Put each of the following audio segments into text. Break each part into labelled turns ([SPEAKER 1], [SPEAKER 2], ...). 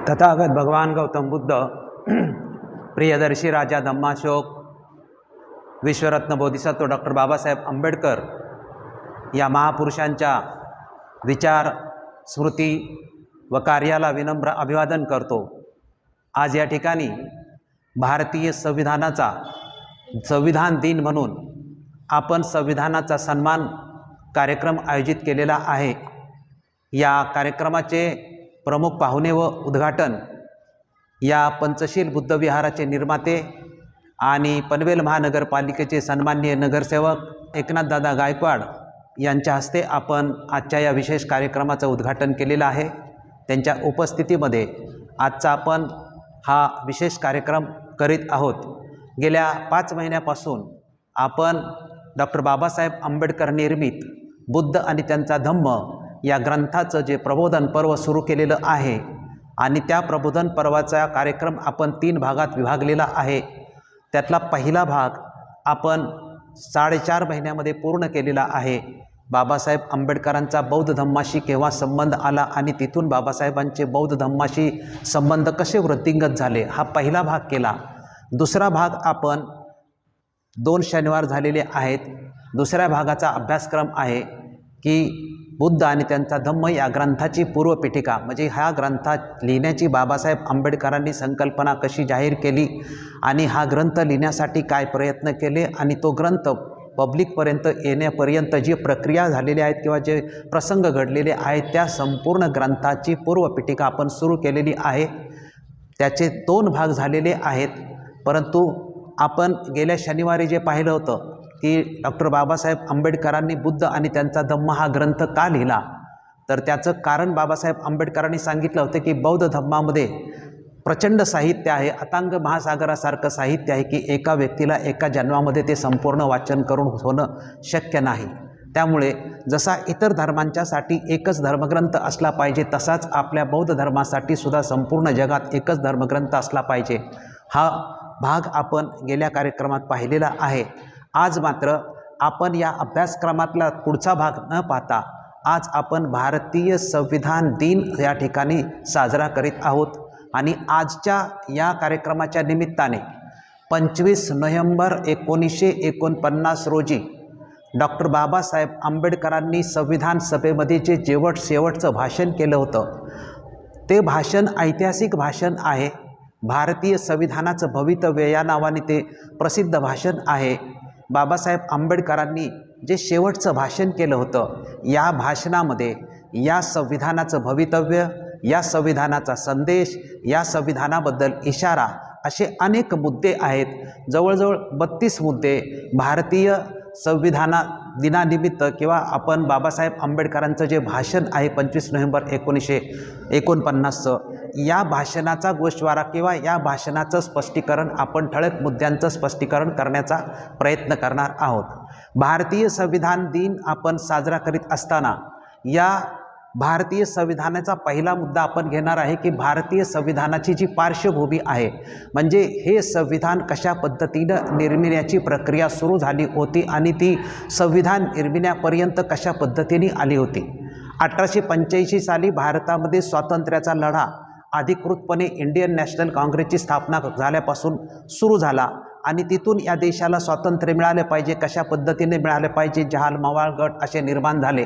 [SPEAKER 1] तथागत भगवान गौतम बुद्ध, प्रियदर्शी राजा धम्माशोक, विश्वरत्न बोधिसत्व डॉक्टर बाबासाहेब आंबेडकर या महापुरुषांच्या विचार, स्मृती व कार्याला विनम्र अभिवादन करतो। आज या ठिकाणी भारतीय संविधानाचा संविधान दिन म्हणून आपण संविधानाचा सन्मान कार्यक्रम आयोजित केलेला आहे। या कार्यक्रमाचे प्रमुख पाहुणे व उद्घाटन या पंचशील बुद्ध विहाराचे निर्माते आणि पनवेल महानगरपालिकेचे सन्माननीय नगरसेवक एकनाथदादा गायकवाड यांच्या हस्ते आपण आजच्या या विशेष कार्यक्रमाचं उद्घाटन केलेलं आहे। त्यांच्या उपस्थितीमध्ये आजचा आपण हा विशेष कार्यक्रम करीत आहोत। गेल्या 5 महिन्यापासून आपण डॉक्टर बाबासाहेब आंबेडकर निर्मित बुद्ध आणि त्यांचा धम्म या ग्रंथाचं जे प्रबोधन पर्व सुरू केलेलं आहे आणि त्या प्रबोधन पर्वाचा कार्यक्रम आपण 3 भागात विभागलेला आहे। त्यातला पहिला भाग आपण 4.5 महिन्यामध्ये पूर्ण केलेला आहे। बाबासाहेब आंबेडकरांचा बौद्ध धम्माशी केव्हा संबंध आला आणि तिथून बाबासाहेबांचे बौद्ध धम्माशी संबंध कसे वृद्धिंगत झाले हा पहिला भाग केला। दुसरा भाग आपण 2 शनिवार झालेले आहेत। दुसऱ्या भागाचा अभ्यासक्रम आहे की बुद्ध आणि त्यांचा धम्म या ग्रंथाची पूर्वपीठिका, म्हणजे ह्या ग्रंथात लिहिण्याची बाबासाहेब आंबेडकरांनी संकल्पना कशी जाहीर केली आणि हा ग्रंथ लिहिण्यासाठी काय प्रयत्न केले आणि तो ग्रंथ पब्लिकपर्यंत येण्यापर्यंत जी प्रक्रिया झालेल्या आहेत किंवा जे प्रसंग घडलेले आहेत त्या संपूर्ण ग्रंथाची पूर्वपीठिका आपण सुरू केलेली आहे। त्याचे 2 भाग झालेले आहेत। परंतु आपण गेल्या शनिवारी जे पाहिलं होतं की डॉक्टर बाबासाहेब आंबेडकरांनी बुद्ध आणि त्यांचा धम्म हा ग्रंथ का लिहिला, तर त्याचं कारण बाबासाहेब आंबेडकरांनी सांगितलं होतं की बौद्ध धम्मामध्ये प्रचंड साहित्य आहे, अथांग महासागरासारखं साहित्य आहे की एका व्यक्तीला एका जन्मामध्ये ते संपूर्ण वाचन करून होणं शक्य नाही। त्यामुळे जसा इतर धर्मांच्यासाठी एकच धर्मग्रंथ असला पाहिजे तसाच आपल्या बौद्ध धर्मासाठी सुद्धा संपूर्ण जगात एकच धर्मग्रंथ असला पाहिजे। हा भाग आपण गेल्या कार्यक्रमात पाहिलेला आहे। आज मात्र आपण या अभ्यासक्रमातला पुढचा भाग न पाहता आज आपण भारतीय संविधान दिन या ठिकाणी साजरा करीत आहोत आणि आजच्या या कार्यक्रमाच्या निमित्ताने 25 नोव्हेंबर 1949 रोजी डॉक्टर बाबासाहेब आंबेडकरांनी संविधान सभेमध्ये जे शेवटचं भाषण केलं होतं ते भाषण ऐतिहासिक भाषण आहे। भारतीय संविधानाचं भवितव्य या नावाने ते प्रसिद्ध भाषण आहे। बाबासाहेब आंबेडकरांनी जे शेवटचं भाषण केलं होतं या भाषणामध्ये या संविधानाचं भवितव्य, या संविधानाचा संदेश, या संविधानाबद्दल इशारा असे अनेक मुद्दे आहेत। जवळजवळ 32 मुद्दे भारतीय संविधान दिनानिमित्त किंवा आपण बाबासाहेब आंबेडकरांचं जे भाषण आहे 25 नोव्हेंबर 1949 या भाषणाचा गोषवारा किंवा या भाषणाचं स्पष्टीकरण आपण ठळक मुद्द्यांचं स्पष्टीकरण करण्याचा प्रयत्न करणार आहोत। भारतीय संविधान दिन आपण साजरा करीत असताना या भारतीय संविधानाचा पहिला मुद्दा आपण घेणार आहे की भारतीय संविधानाची जी पार्श्वभूमी आहे, म्हणजे हे संविधान कशा पद्धतीनं निर्मिण्याची प्रक्रिया सुरू झाली होती आणि ती संविधान निर्मिण्यापर्यंत कशा पद्धतीने आली होती। 1885 साली भारतामध्ये स्वातंत्र्याचा लढा अधिकृतपणे इंडियन नॅशनल काँग्रेसची स्थापना झाल्यापासून सुरू झाला आणि तिथून या देशाला स्वातंत्र्य मिळाले पाहिजे, कशा पद्धतीने मिळाले पाहिजे, जहाल मवाळ गट असे निर्माण झाले।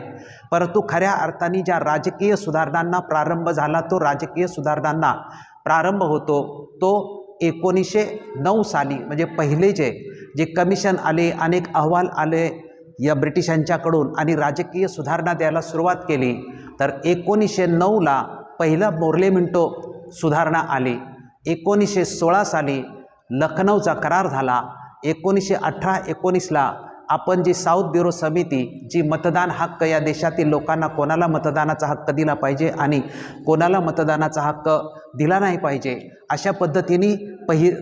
[SPEAKER 1] परंतु खऱ्या अर्थाने ज्या राजकीय सुधारणांना प्रारंभ झाला तो राजकीय सुधारणांना प्रारंभ होतो तो 1909 साली, म्हणजे पहिले जे कमिशन आले, अनेक अहवाल आले या ब्रिटिशांच्याकडून आणि राजकीय सुधारणा द्यायला सुरुवात केली तर 1909ला पहिला मोर्लेमिंटो सुधारणा आली। 1916 साली लखनौचा करार झाला। 1918-19ला आपण जी साऊथ ब्युरो समिती जी मतदान हक्क या देशातील लोकांना कोणाला मतदानाचा हक्क दिला पाहिजे आणि कोणाला मतदानाचा हक्क दिला नाही पाहिजे अशा पद्धतीने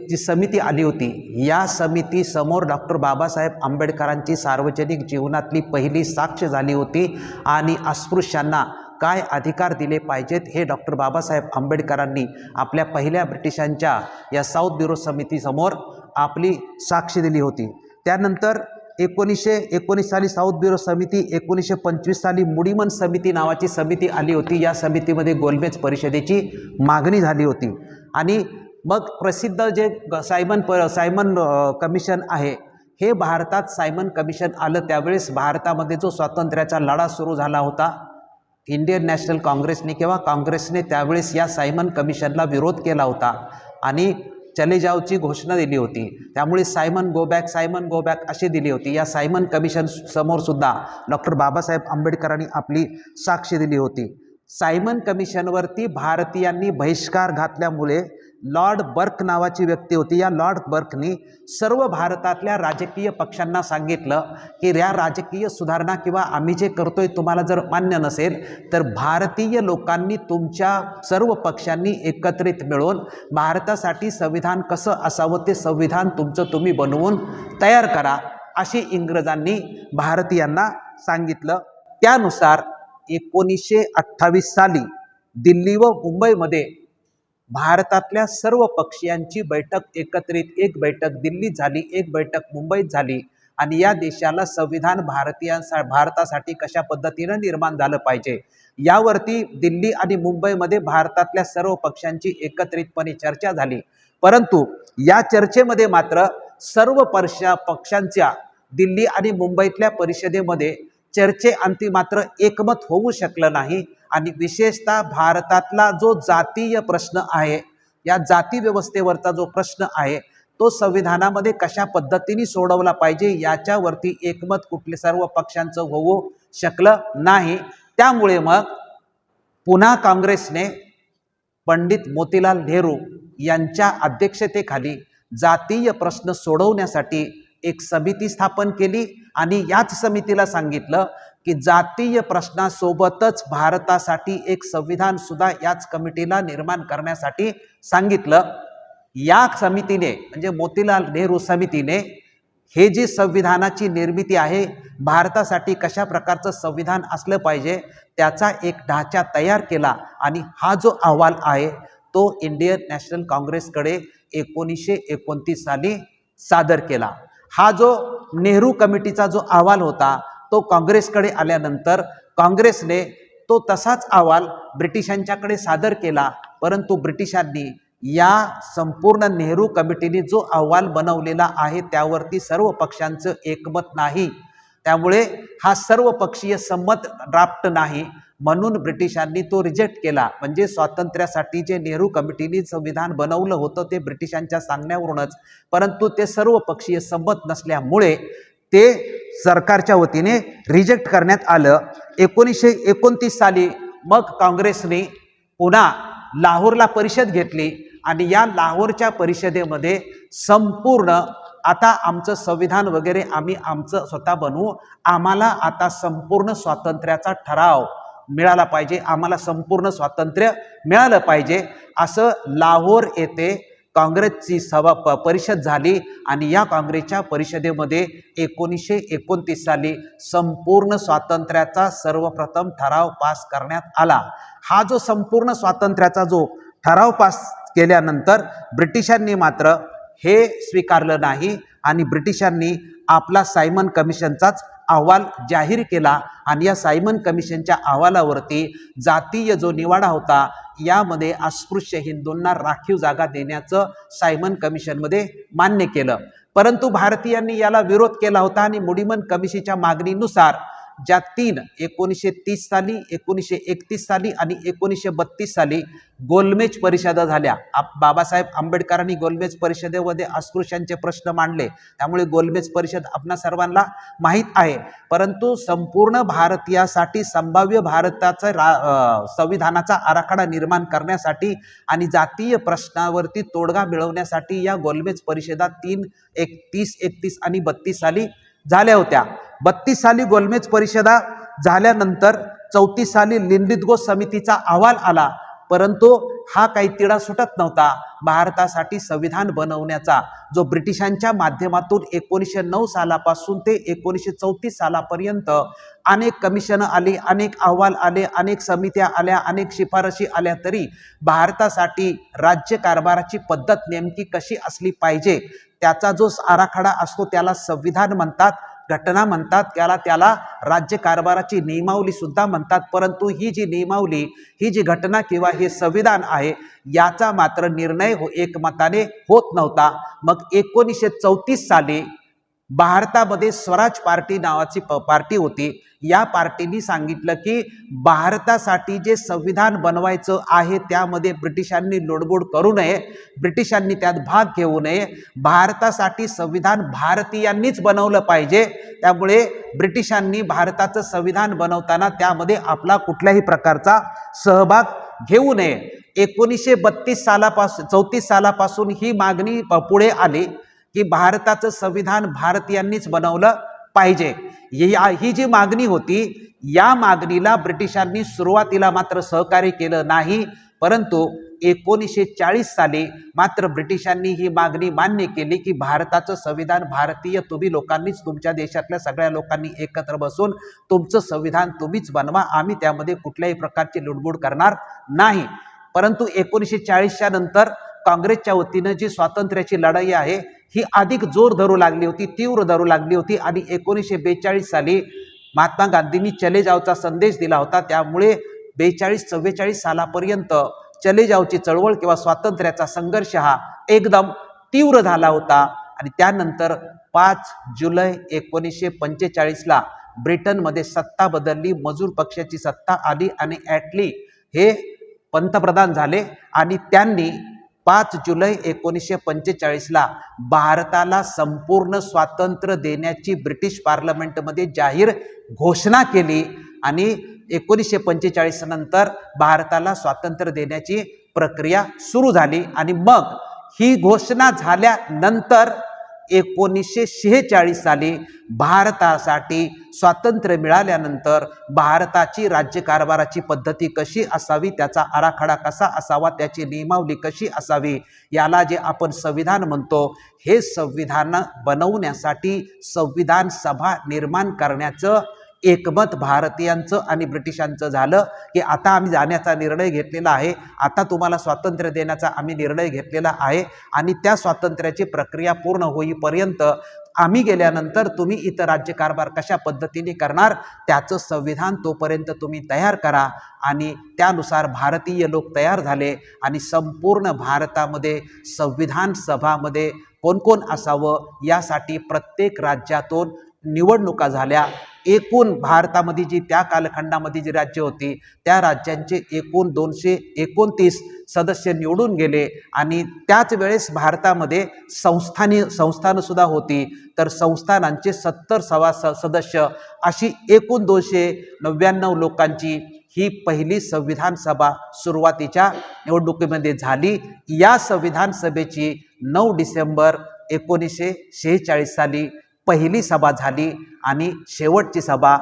[SPEAKER 1] जी समिती आली होती या समितीसमोर डॉक्टर बाबासाहेब आंबेडकरांची सार्वजनिक जीवनातली पहिली साक्ष झाली होती आणि अस्पृश्यांना काय अधिकार दिले पाहिजेत हे डॉक्टर बाबासाहेब आंबेडकरांनी आपल्या पहिल्या ब्रिटिशांच्या या साऊथ ब्युरो समितीसमोर आपली साक्ष दिली होती। त्यानंतर 1919 साली साऊथ ब्युरो समिती, 1925 साली मुडीमन समिती नावाची समिती आली होती. या समितीमध्ये गोलमेज परिषदेची मागणी झाली होती. आणि मग प्रसिद्ध जे सायमन कमिशन आहे, हे भारतात सायमन कमिशन आलं त्यावेळेस भारतामध्ये जो स्वातंत्र्याचा लढा सुरू झाला होता, इंडियन नॅशनल काँग्रेसने किंवा काँग्रेसने त्यावेळेस या सायमन कमिशनला विरोध केला होता आणि चले जाओची घोषणा दिली होती. त्यामुळे सायमन गो बॅक अशी दिली होती. या सायमन कमिशन समोर सुद्धा डॉक्टर बाबासाहेब आंबेडकरांनी आपली साक्ष दिली होती. सायमन कमिशनवरती भारतीयांनी बहिष्कार घातल्यामुळे लॉर्ड बर्क नावाची व्यक्ती होती. या लॉर्ड बर्कनी सर्व भारतातल्या राजकीय पक्षांना सांगितलं की या राजकीय सुधारणा किंवा आम्ही जे करतोय तुम्हाला जर मान्य नसेल तर भारतीय लोकांनी तुमच्या सर्व पक्षांनी एकत्रित मिळून भारतासाठी संविधान कसं असावं ते संविधान तुमचं तुम्ही बनवून तयार करा, अशी इंग्रजांनी भारतीयांना सांगितलं. त्यानुसार 1928 साली दिल्ली व मुंबईमध्ये भारतातल्या सर्व पक्षीयांची बैठक एकत्रित, एक बैठक दिल्लीत झाली, एक बैठक मुंबईत झाली आणि या देशाला संविधान भारतासाठी कशा पद्धतीनं निर्माण झालं पाहिजे यावरती दिल्ली आणि मुंबईमध्ये भारतातल्या सर्व पक्षांची एकत्रितपणे चर्चा झाली. परंतु या चर्चेमध्ये मात्र सर्व पक्षांच्या दिल्ली आणि मुंबईतल्या परिषदेमध्ये चर्चेअंती मात्र एकमत होऊ शकलं नाही. आणि विशेषतः भारतातला जो जातीय प्रश्न आहे, या जाती व्यवस्थेवरचा जो प्रश्न आहे तो संविधानामध्ये कशा पद्धतीने सोडवला पाहिजे याच्यावरती एकमत सर्व पक्षांचं होऊ शकलं नाही. त्यामुळे मग पुन्हा काँग्रेसने पंडित मोतीलाल नेहरू यांच्या अध्यक्षतेखाली जातीय प्रश्न सोडवण्यासाठी एक समिती स्थापन केली आणि याच समितीला सांगितलं की जातीय प्रश्नासोबतच भारतासाठी एक संविधान सुद्धा याच कमिटीला निर्माण करण्यासाठी सांगितलं. या समितीने म्हणजे मोतीलाल नेहरू समितीने हे जी संविधानाची निर्मिती आहे, भारतासाठी कशा प्रकारचं संविधान असलं पाहिजे त्याचा एक ढाचा तयार केला आणि हा जो अहवाल आहे तो इंडियन नॅशनल काँग्रेसकडे 1929 साली सादर केला. हा जो नेहरू कमिटीचा जो अहवाल होता तो काँग्रेसकडे आल्यानंतर काँग्रेसने तो तसाच अहवाल ब्रिटिशांच्याकडे सादर केला. परंतु ब्रिटिशांनी या संपूर्ण नेहरू कमिटीने जो अहवाल बनवलेला आहे त्यावरती सर्व पक्षांचं एकमत नाही. त्यामुळे हा सर्वपक्षीय संमत ड्राफ्ट नाही, म्हणून ब्रिटिशांनी तो रिजेक्ट केला. म्हणजे स्वातंत्र्यासाठी जे नेहरू कमिटीने संविधान बनवलं होतं ते ब्रिटिशांच्या सांगण्यावरूनच, परंतु ते सर्वपक्षीय संमत नसल्यामुळे ते सरकारच्या वतीने रिजेक्ट करण्यात आलं. 1929 साली मग काँग्रेसने पुन्हा लाहोरला परिषद घेतली आणि या लाहोरच्या परिषदेमध्ये संपूर्ण आता आमचं संविधान वगैरे आम्ही आमचं स्वतः बनवू, आम्हाला आता संपूर्ण स्वातंत्र्याचा ठराव मिळाला पाहिजे, आम्हाला संपूर्ण स्वातंत्र्य मिळालं पाहिजे, असं लाहोर येथे काँग्रेसची परिषद झाली. आणि या काँग्रेसच्या परिषदेमध्ये 1929 साली संपूर्ण स्वातंत्र्याचा सर्वप्रथम ठराव पास करण्यात आला. हा जो संपूर्ण स्वातंत्र्याचा जो ठराव पास केल्यानंतर ब्रिटिशांनी मात्र हे स्वीकारलं नाही आणि ब्रिटिशांनी आपला सायमन कमिशनचाच अहवाल जाहीर केला. आणि या सायमन कमिशनच्या अहवालावरती जातीय जो निवाडा होता यामध्ये अस्पृश्य हिंदूंना राखीव जागा देण्याचं सायमन कमिशनमध्ये मान्य केलं. परंतु भारतीयांनी याला विरोध केला होता आणि मुडीमन कमिशनच्या मागणीनुसार ज्या 1930 साली, 1931 साली आणि 1932 साली गोलमेज परिषदा झाल्या. बाबासाहेब आंबेडकरांनी गोलमेज परिषदेमध्ये अस्पृश्यांचे प्रश्न मांडले, त्यामुळे गोलमेज परिषद आपणा सर्वांना माहीत आहे. परंतु संपूर्ण भारतीयासाठी संभाव्य भारताचा संविधानाचा आराखडा निर्माण करण्यासाठी आणि जातीय प्रश्नावरती तोडगा मिळवण्यासाठी या गोलमेज परिषदा 30, 31 आणि 32 साली झाल्या होत्या. 32 साली गोलमेज परिषदा झाल्यानंतर 34 साली लिंलितगो समितीचा अहवाल आला. परंतु हा काही तिढा सुटत नव्हता. भारतासाठी संविधान बनवण्याचा जो ब्रिटिशांच्या माध्यमातून 1909 सालापासून ते 1934 सालापर्यंत अनेक कमिशन आली, अनेक अहवाल आले, अनेक समित्या आल्या, अनेक शिफारशी आल्या, तरी भारतासाठी राज्यकारभाराची पद्धत नेमकी कशी असली पाहिजे त्याचा जो आराखडा असतो त्याला संविधान म्हणतात. घटना म्हणतात, त्याला राज्यकारभाराची नियमावली सुद्धा म्हणतात. परंतु ही जी नियमावली, ही जी घटना किंवा हे संविधान आहे, याचा मात्र निर्णय एकमताने होत नव्हता. मग 1934 साली भारतामध्ये स्वराज पार्टी नावाची पार्टी होती. या पार्टीनी सांगितलं की भारतासाठी जे संविधान बनवायचं आहे त्यामध्ये ब्रिटिशांनी लोडबोड करू नये, ब्रिटिशांनी त्यात भाग घेऊ नये, भारतासाठी संविधान भारतीयांनीच बनवलं पाहिजे. त्यामुळे ब्रिटिशांनी भारताचं संविधान बनवताना त्यामध्ये आपला कुठल्याही प्रकारचा सहभाग घेऊ नये. 1932 सालापासून 34 सालापासून ही मागणी पुढे आली की भारताचं संविधान भारतीयांनीच बनवलं पाहिजे. ही जी मागणी होती, या मागणीला ब्रिटिशांनी सुरुवातीला मात्र सहकार्य केलं नाही. परंतु 1940 साली मात्र ब्रिटिशांनी ही मागणी मान्य केली की भारताचं संविधान भारतीय तुम्ही लोकांनीच, तुमच्या देशातल्या सगळ्या लोकांनी एकत्र बसून तुमचं संविधान तुम्हीच बनवा, आम्ही त्यामध्ये कुठल्याही प्रकारची लुडबुड करणार नाही. परंतु 1940च्या नंतर काँग्रेसच्या वतीनं जी स्वातंत्र्याची लढाई आहे ही अधिक जोर धरू लागली होती, तीव्र धरू लागली होती. आणि 1942 साली महात्मा गांधींनी चले जावचा संदेश दिला होता. त्यामुळे 42-44 सालापर्यंत चले जावची चळवळ किंवा स्वातंत्र्याचा संघर्ष हा एकदम तीव्र झाला होता. आणि त्यानंतर 5 जुलै 1945ला ब्रिटनमध्ये सत्ता बदलली, मजूर पक्षाची सत्ता आली आणि ॲटली हे पंतप्रधान झाले. आणि त्यांनी 5 जुलै 1945ला भारताला संपूर्ण स्वातंत्र्य देण्याची ब्रिटिश पार्लमेंटमध्ये जाहीर घोषणा केली. आणि 1945 नंतर भारताला स्वातंत्र्य देण्याची प्रक्रिया सुरू झाली. आणि मग ही घोषणा झाल्यानंतर 1946 साली भारतासाठी स्वातंत्र्य मिळाल्यानंतर भारताची राज्यकारभाराची पद्धती कशी असावी, त्याचा आराखडा कसा असावा, त्याची नियमावली कशी असावी, याला जे आपण संविधान म्हणतो, हे संविधान बनवण्यासाठी संविधान सभा निर्माण करण्याचं एकमत भारतीयांचं आणि ब्रिटिशांचं झालं की आता आम्ही जाण्याचा निर्णय घेतलेला आहे, आता तुम्हाला स्वातंत्र्य देण्याचा आम्ही निर्णय घेतलेला आहे. आणि त्या स्वातंत्र्याची प्रक्रिया पूर्ण होईपर्यंत आम्ही गेल्यानंतर तुम्ही इथं राज्यकारभार कशा पद्धतीने करणार त्याचं संविधान तोपर्यंत तुम्ही तयार करा. आणि त्यानुसार भारतीय लोक तयार झाले. आणि संपूर्ण भारतामध्ये संविधान सभामध्ये कोण कोण असावं यासाठी प्रत्येक राज्यातून निवडणुका झाल्या. एकूण भारतामध्ये जी त्या कालखंडामध्ये जी राज्य होती त्या राज्यांचे एकूण 229 सदस्य निवडून गेले. आणि त्याच वेळेस भारतामध्ये संस्थानं सुद्धा होती, तर संस्थानांचे 70 सदस्य अशी एकूण 299 लोकांची ही पहिली संविधान सभा सुरुवातीच्या निवडणुकीमध्ये झाली. या संविधान सभेची 9 डिसेंबर 1946 साली पहिली सभा झाली आणि शेवटची सभा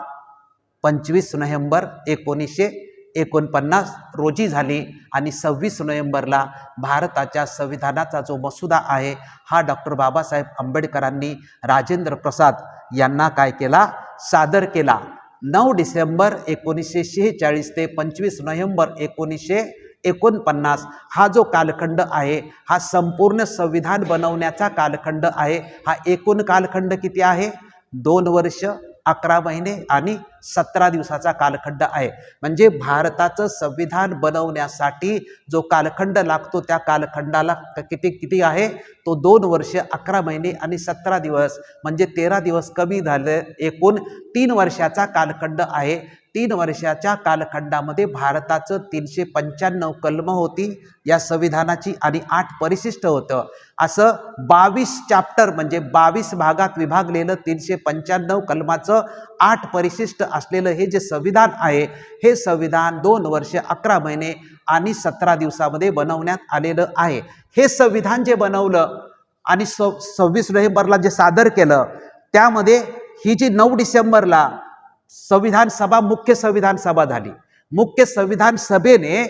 [SPEAKER 1] 25 नोव्हेंबर 1949 रोजी झाली. आणि 26 नोव्हेंबरला भारताच्या संविधानाचा जो मसुदा आहे हा डॉक्टर बाबासाहेब आंबेडकरांनी राजेंद्र प्रसाद यांना काय केला, सादर केला. 9 डिसेंबर 1946 ते 25 नोव्हेंबर 1949 हा जो कालखंड आहे हा संपूर्ण संविधान बनवण्याचा कालखंड आहे. हा एकूण कालखंड किती आहे? 2 वर्ष 11 महिने आणि 17 दिवसाचा कालखंड आहे. म्हणजे भारताचं संविधान बनवण्यासाठी जो कालखंड लागतो त्या कालखंडाला किती आहे तो 2 वर्ष 11 महिने आणि 17 दिवस, म्हणजे 13 दिवस कमी झाले. एकूण 3 वर्षाचा कालखंड आहे. 3 वर्षाच्या कालखंडामध्ये भारताचं 395 कलमं होती या संविधानाची आणि 8 परिशिष्ट होतं. असं 22 चॅप्टर म्हणजे 22 भागात विभागलेलं 395 कलमाचं 8 परिशिष्ट असलेलं हे जे संविधान आहे हे संविधान 2 वर्ष 11 महिने आणि 17 दिवसामध्ये बनवण्यात आलेलं आहे. हे संविधान जे बनवलं आणि 26 नोव्हेंबरला जे सादर केलं त्यामध्ये ही जी 9 डिसेंबरला संविधान सभा मुख्य संविधान सभा झाली. मुख्य संविधान सभेने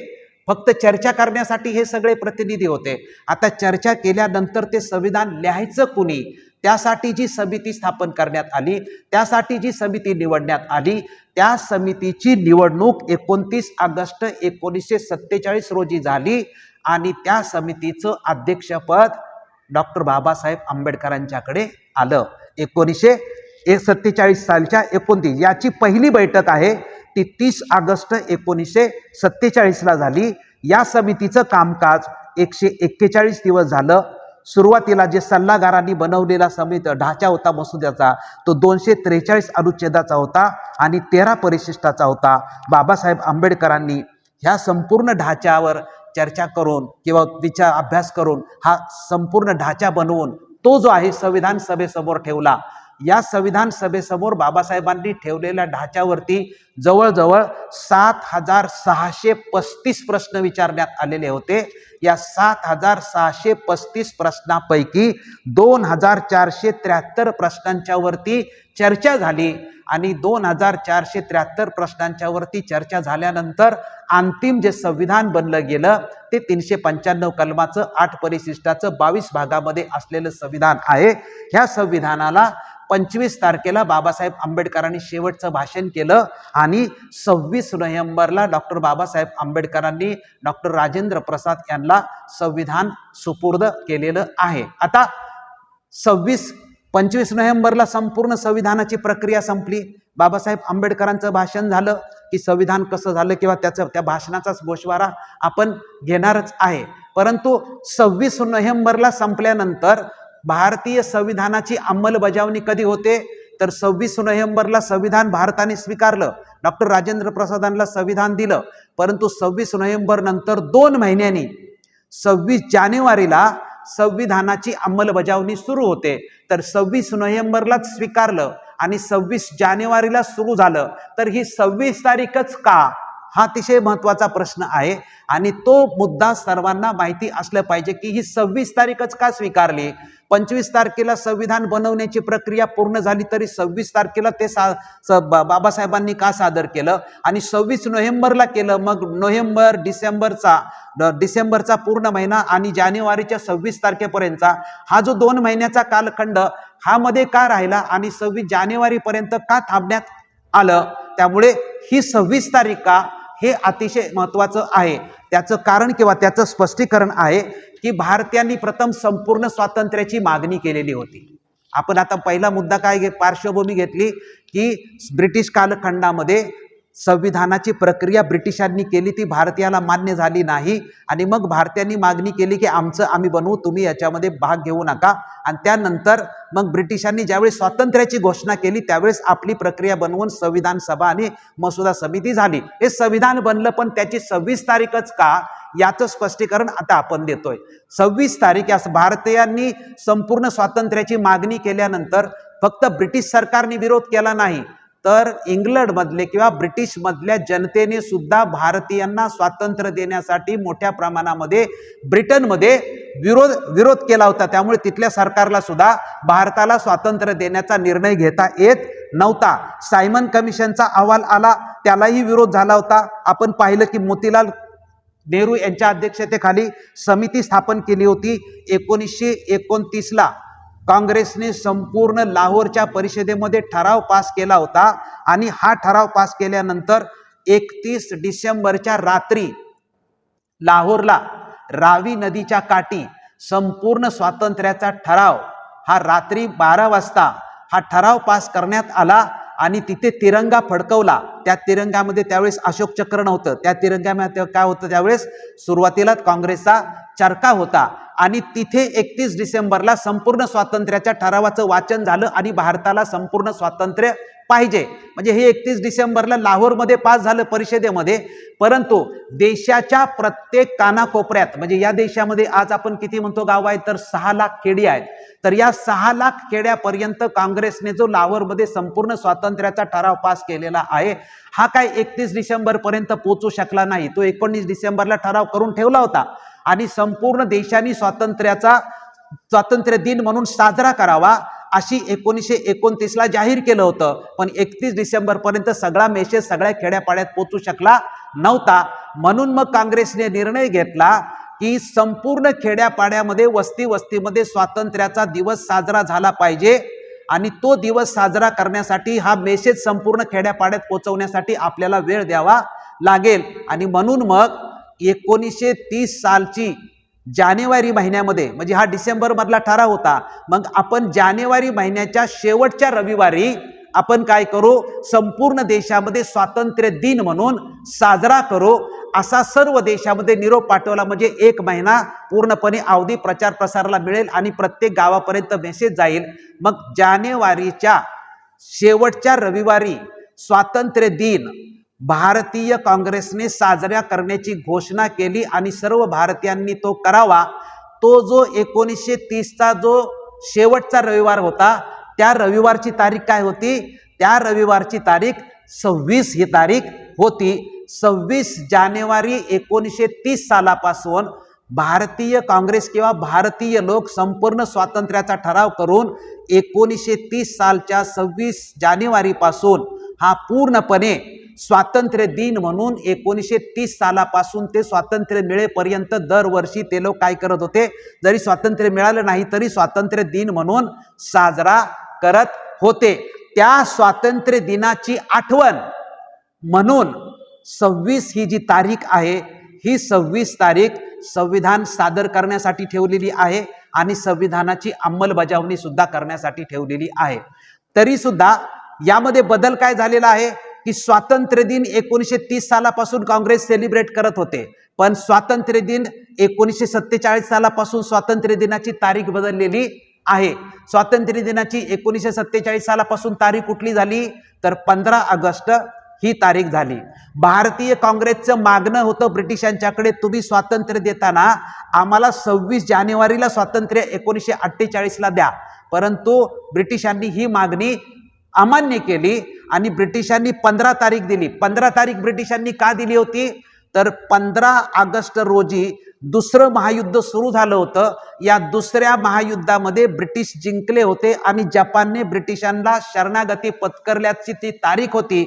[SPEAKER 1] फक्त चर्चा करण्यासाठी हे सगळे प्रतिनिधी होते. आता चर्चा केल्यानंतर ते संविधान लिहायचं कुणी, त्यासाठी जी समिती स्थापन करण्यात आली, त्यासाठी जी समिती निवडण्यात आली, त्या समितीची निवडणूक 29 ऑगस्ट 1947 रोजी झाली. आणि त्या समितीचं अध्यक्षपद डॉक्टर बाबासाहेब आंबेडकरांच्याकडे आलं.
[SPEAKER 2] 47 सालच्या 29 याची पहिली बैठक आहे ती 30 ऑगस्ट 1947ला झाली. या समितीचं कामकाज 141 दिवस झालं. सुरुवातीला जे सल्लागारांनी बनवलेला समिती ढाचा होता मसुद्याचा तो 243 अनुच्छेदाचा होता आणि 13 परिशिष्टाचा होता. बाबासाहेब आंबेडकरांनी ह्या संपूर्ण ढाच्यावर चर्चा करून किंवा विचार अभ्यास करून हा संपूर्ण ढाचा बनवून तो जो आहे संविधान सभेसमोर ठेवला. या संविधान सभेसमोर बाबासाहेबांनी ठेवलेल्या ढाच्यावरती जवळजवळ 7635 प्रश्न विचारण्यात आलेले होते. या 7635 प्रश्नापैकी 2473 प्रश्नांच्या वरती चर्चा झाली आणि 2473 प्रश्नांच्या वरती चर्चा झाल्यानंतर अंतिम जे संविधान बनलं गेलं ते 395 कलमाचं 8 परिशिष्टाचं 22 भागामध्ये असलेलं संविधान आहे. ह्या संविधानाला 25 तारखेला बाबासाहेब आंबेडकरांनी शेवटचं भाषण केलं आणि 26 नोव्हेंबरला डॉक्टर बाबासाहेब आंबेडकरांनी डॉक्टर राजेंद्र प्रसाद यांना संविधान सुपूर्द केलेलं आहे. आता 25 नोव्हेंबरला संपूर्ण संविधानाची प्रक्रिया संपली. बाबासाहेब आंबेडकरांचं भाषण झालं की संविधान कसं झालं किंवा त्या भाषणाचाच गोषवारा आपण घेणारच आहे. परंतु 26 नोव्हेंबरला संपल्यानंतर भारतीय संविधानाची अंमलबजावणी कधी होते तर 26 नोव्हेंबरला संविधान भारताने स्वीकारलं. डॉक्टर राजेंद्र प्रसादांना संविधान दिलं. परंतु 26 नोव्हेंबर नंतर 2 महिन्यांनी 26 जानेवारीला संविधानाची अंमलबजावणी सुरू होते. तर 26 नोव्हेंबरलाच स्वीकारलं आणि 26 जानेवारीला सुरू झालं तर ही 26 तारीखच का, हा अतिशय महत्त्वाचा प्रश्न आहे. आणि तो मुद्दा सर्वांना माहिती असलं पाहिजे की ही 26 तारीखच का स्वीकारली. 25 तारखेला संविधान बनवण्याची प्रक्रिया पूर्ण झाली तरी 26 तारखेला ते बाबासाहेबांनी का सादर केलं आणि 26 नोव्हेंबरला केलं. मग नोव्हेंबर डिसेंबरचा पूर्ण महिना आणि जानेवारीच्या 26 तारखेपर्यंतचा हा जो 2 महिन्याचा कालखंड हा मध्ये का राहिला आणि 26 जानेवारीपर्यंत का थांबण्यात आलं. त्यामुळे ही 26 तारीख का हे अतिशय महत्त्वाचं आहे. त्याचं कारण किंवा त्याचं स्पष्टीकरण आहे की भारतीयांनी प्रथम संपूर्ण स्वातंत्र्याची मागणी केलेली होती. आपण आता पहिला मुद्दा काय पार्श्वभूमी घेतली की ब्रिटिश कालखंडामध्ये संविधानाची प्रक्रिया ब्रिटिशांनी केली ती भारतीयाला मान्य झाली नाही आणि मग भारतीयांनी मागणी केली की आम्ही बनवू, तुम्ही याच्यामध्ये भाग घेऊ नका. आणि त्यानंतर मग ब्रिटिशांनी ज्यावेळेस स्वातंत्र्याची घोषणा केली त्यावेळेस आपली प्रक्रिया बनवून संविधान सभा आणि मसुदा समिती झाली. हे संविधान बनलं पण त्याची 26 तारीखच का याचं स्पष्टीकरण आता आपण देतोय. 26 तारीख या भारतीयांनी संपूर्ण स्वातंत्र्याची मागणी केल्यानंतर फक्त ब्रिटिश सरकारने विरोध केला नाही तर इंग्लंडमधले किंवा ब्रिटिशमधल्या जनतेने सुद्धा भारतीयांना स्वातंत्र्य देण्यासाठी मोठ्या प्रमाणामध्ये ब्रिटनमध्ये विरोध केला होता. त्यामुळे तिथल्या सरकारला सुद्धा भारताला स्वातंत्र्य देण्याचा निर्णय घेता येत नव्हता. सायमन कमिशनचा अहवाल आला त्यालाही विरोध झाला होता. आपण पाहिलं की मोतीलाल नेहरू यांच्या अध्यक्षतेखाली समिती स्थापन केली होती. 1929ला काँग्रेसने संपूर्ण लाहोरच्या परिषदेमध्ये ठराव पास केला होता आणि हा ठराव पास केल्यानंतर 31 डिसेंबरच्या रात्री लाहोरला रावी नदीच्या काठी संपूर्ण स्वातंत्र्याचा ठराव हा रात्री 12 वाजता हा ठराव पास करण्यात आला आणि तिथे तिरंगा फडकवला. त्या तिरंगामध्ये त्यावेळेस अशोक चक्र नव्हतं. त्या तिरंगामध्ये काय होतं त्यावेळेस सुरुवातीलाच काँग्रेसचा चरखा होता आणि तिथे 31 डिसेंबरला संपूर्ण स्वातंत्र्याच्या ठरावाचं वाचन झालं आणि भारताला संपूर्ण स्वातंत्र्य पाहिजे. म्हणजे हे 31 डिसेंबरला लाहोरमध्ये पास झालं परिषदेमध्ये. परंतु देशाच्या प्रत्येक कानाकोपऱ्यात म्हणजे या देशामध्ये आज आपण किती म्हणतो गाव आहेत तर 6 लाख खेडी आहेत. तर या 6 लाख खेड्यापर्यंत काँग्रेसने जो लाहोरमध्ये संपूर्ण स्वातंत्र्याचा ठराव पास केलेला आहे हा काय 31 डिसेंबर पर्यंत पोहोचू शकला नाही. तो 19 डिसेंबरला ठराव करून ठेवला होता आणि संपूर्ण देशाने स्वातंत्र्य दिन म्हणून साजरा करावा अशी 1929ला जाहीर केलं होतं. पण 31 डिसेंबर पर्यंत सगळा मेसेज सगळ्या खेड्यापाड्यात पोहोचू शकला नव्हता. म्हणून मग काँग्रेसने निर्णय घेतला की संपूर्ण खेड्यापाड्यामध्ये वस्तीमध्ये स्वातंत्र्याचा दिवस साजरा झाला पाहिजे आणि तो दिवस साजरा करण्यासाठी हा मेसेज संपूर्ण खेड्यापाड्यात पोहोचवण्यासाठी आपल्याला वेळ द्यावा लागेल. आणि म्हणून मग 1930 सालची जानेवारी महिन्यामध्ये, म्हणजे हा डिसेंबर मधला ठराव होता, मग आपण जानेवारी महिन्याच्या शेवटच्या रविवारी आपण काय करू, संपूर्ण देशामध्ये स्वातंत्र्य दिन म्हणून साजरा करू, असा सर्व देशामध्ये निरोप पाठवला. म्हणजे 1 महिना पूर्णपणे अवधी प्रचार प्रसाराला मिळेल आणि प्रत्येक गावापर्यंत मेसेज जाईल. मग जानेवारीच्या शेवटच्या रविवारी स्वातंत्र्य दिन भारतीय काँग्रेसने साजरा करण्याची घोषणा केली आणि सर्व भारतीयांनी तो करावा. तो जो 1930चा जो शेवटचा रविवार होता, त्या रविवारची तारीख काय होती, त्या रविवारची तारीख 26 ही तारीख होती. 26 जानेवारी 1930 सालापासून भारतीय काँग्रेस किंवा भारतीय लोक संपूर्ण स्वातंत्र्याचा ठराव करून 1930 सालच्या 26 जानेवारीपासून हा पूर्णपणे स्वातंत्र्य दिन म्हणून 1930 सालापासून ते स्वातंत्र्य मिळेपर्यंत दरवर्षी ते लोक काय करत होते, जरी स्वातंत्र्य मिळालं नाही तरी स्वातंत्र्य दिन म्हणून साजरा करत होते. त्या स्वातंत्र्य दिनाची आठवण म्हणून 26 ही जी तारीख आहे, ही 26 तारीख संविधान सादर करण्यासाठी ठेवलेली आहे आणि संविधानाची अंमलबजावणी सुद्धा करण्यासाठी ठेवलेली आहे. तरी सुद्धा यामध्ये बदल काय झालेला आहे की स्वातंत्र्य दिन 1930 सालापासून काँग्रेस सेलिब्रेट करत होते, पण स्वातंत्र्य दिन 1947 सालापासून स्वातंत्र्य दिनाची तारीख बदललेली आहे. स्वातंत्र्य दिनाची 1947 सालापासून तारीख कुठली झाली, तर 15 ऑगस्ट ही तारीख झाली. भारतीय काँग्रेसचं मागणं होतं ब्रिटिशांच्याकडे, तुम्ही स्वातंत्र्य देताना आम्हाला 26 जानेवारीला स्वातंत्र्य 1948ला द्या, परंतु ब्रिटिशांनी ही मागणी अमान्य केली आणि ब्रिटिशांनी 15 तारीख दिली. 15 तारीख ब्रिटिशांनी का दिली होती, तर 15 ऑगस्ट रोजी दुसरं महायुद्ध सुरू झालं होतं. या दुसऱ्या महायुद्धामध्ये ब्रिटिश जिंकले होते आणि जपानने ब्रिटिशांना शरणागती पत्करल्याची ती तारीख होती,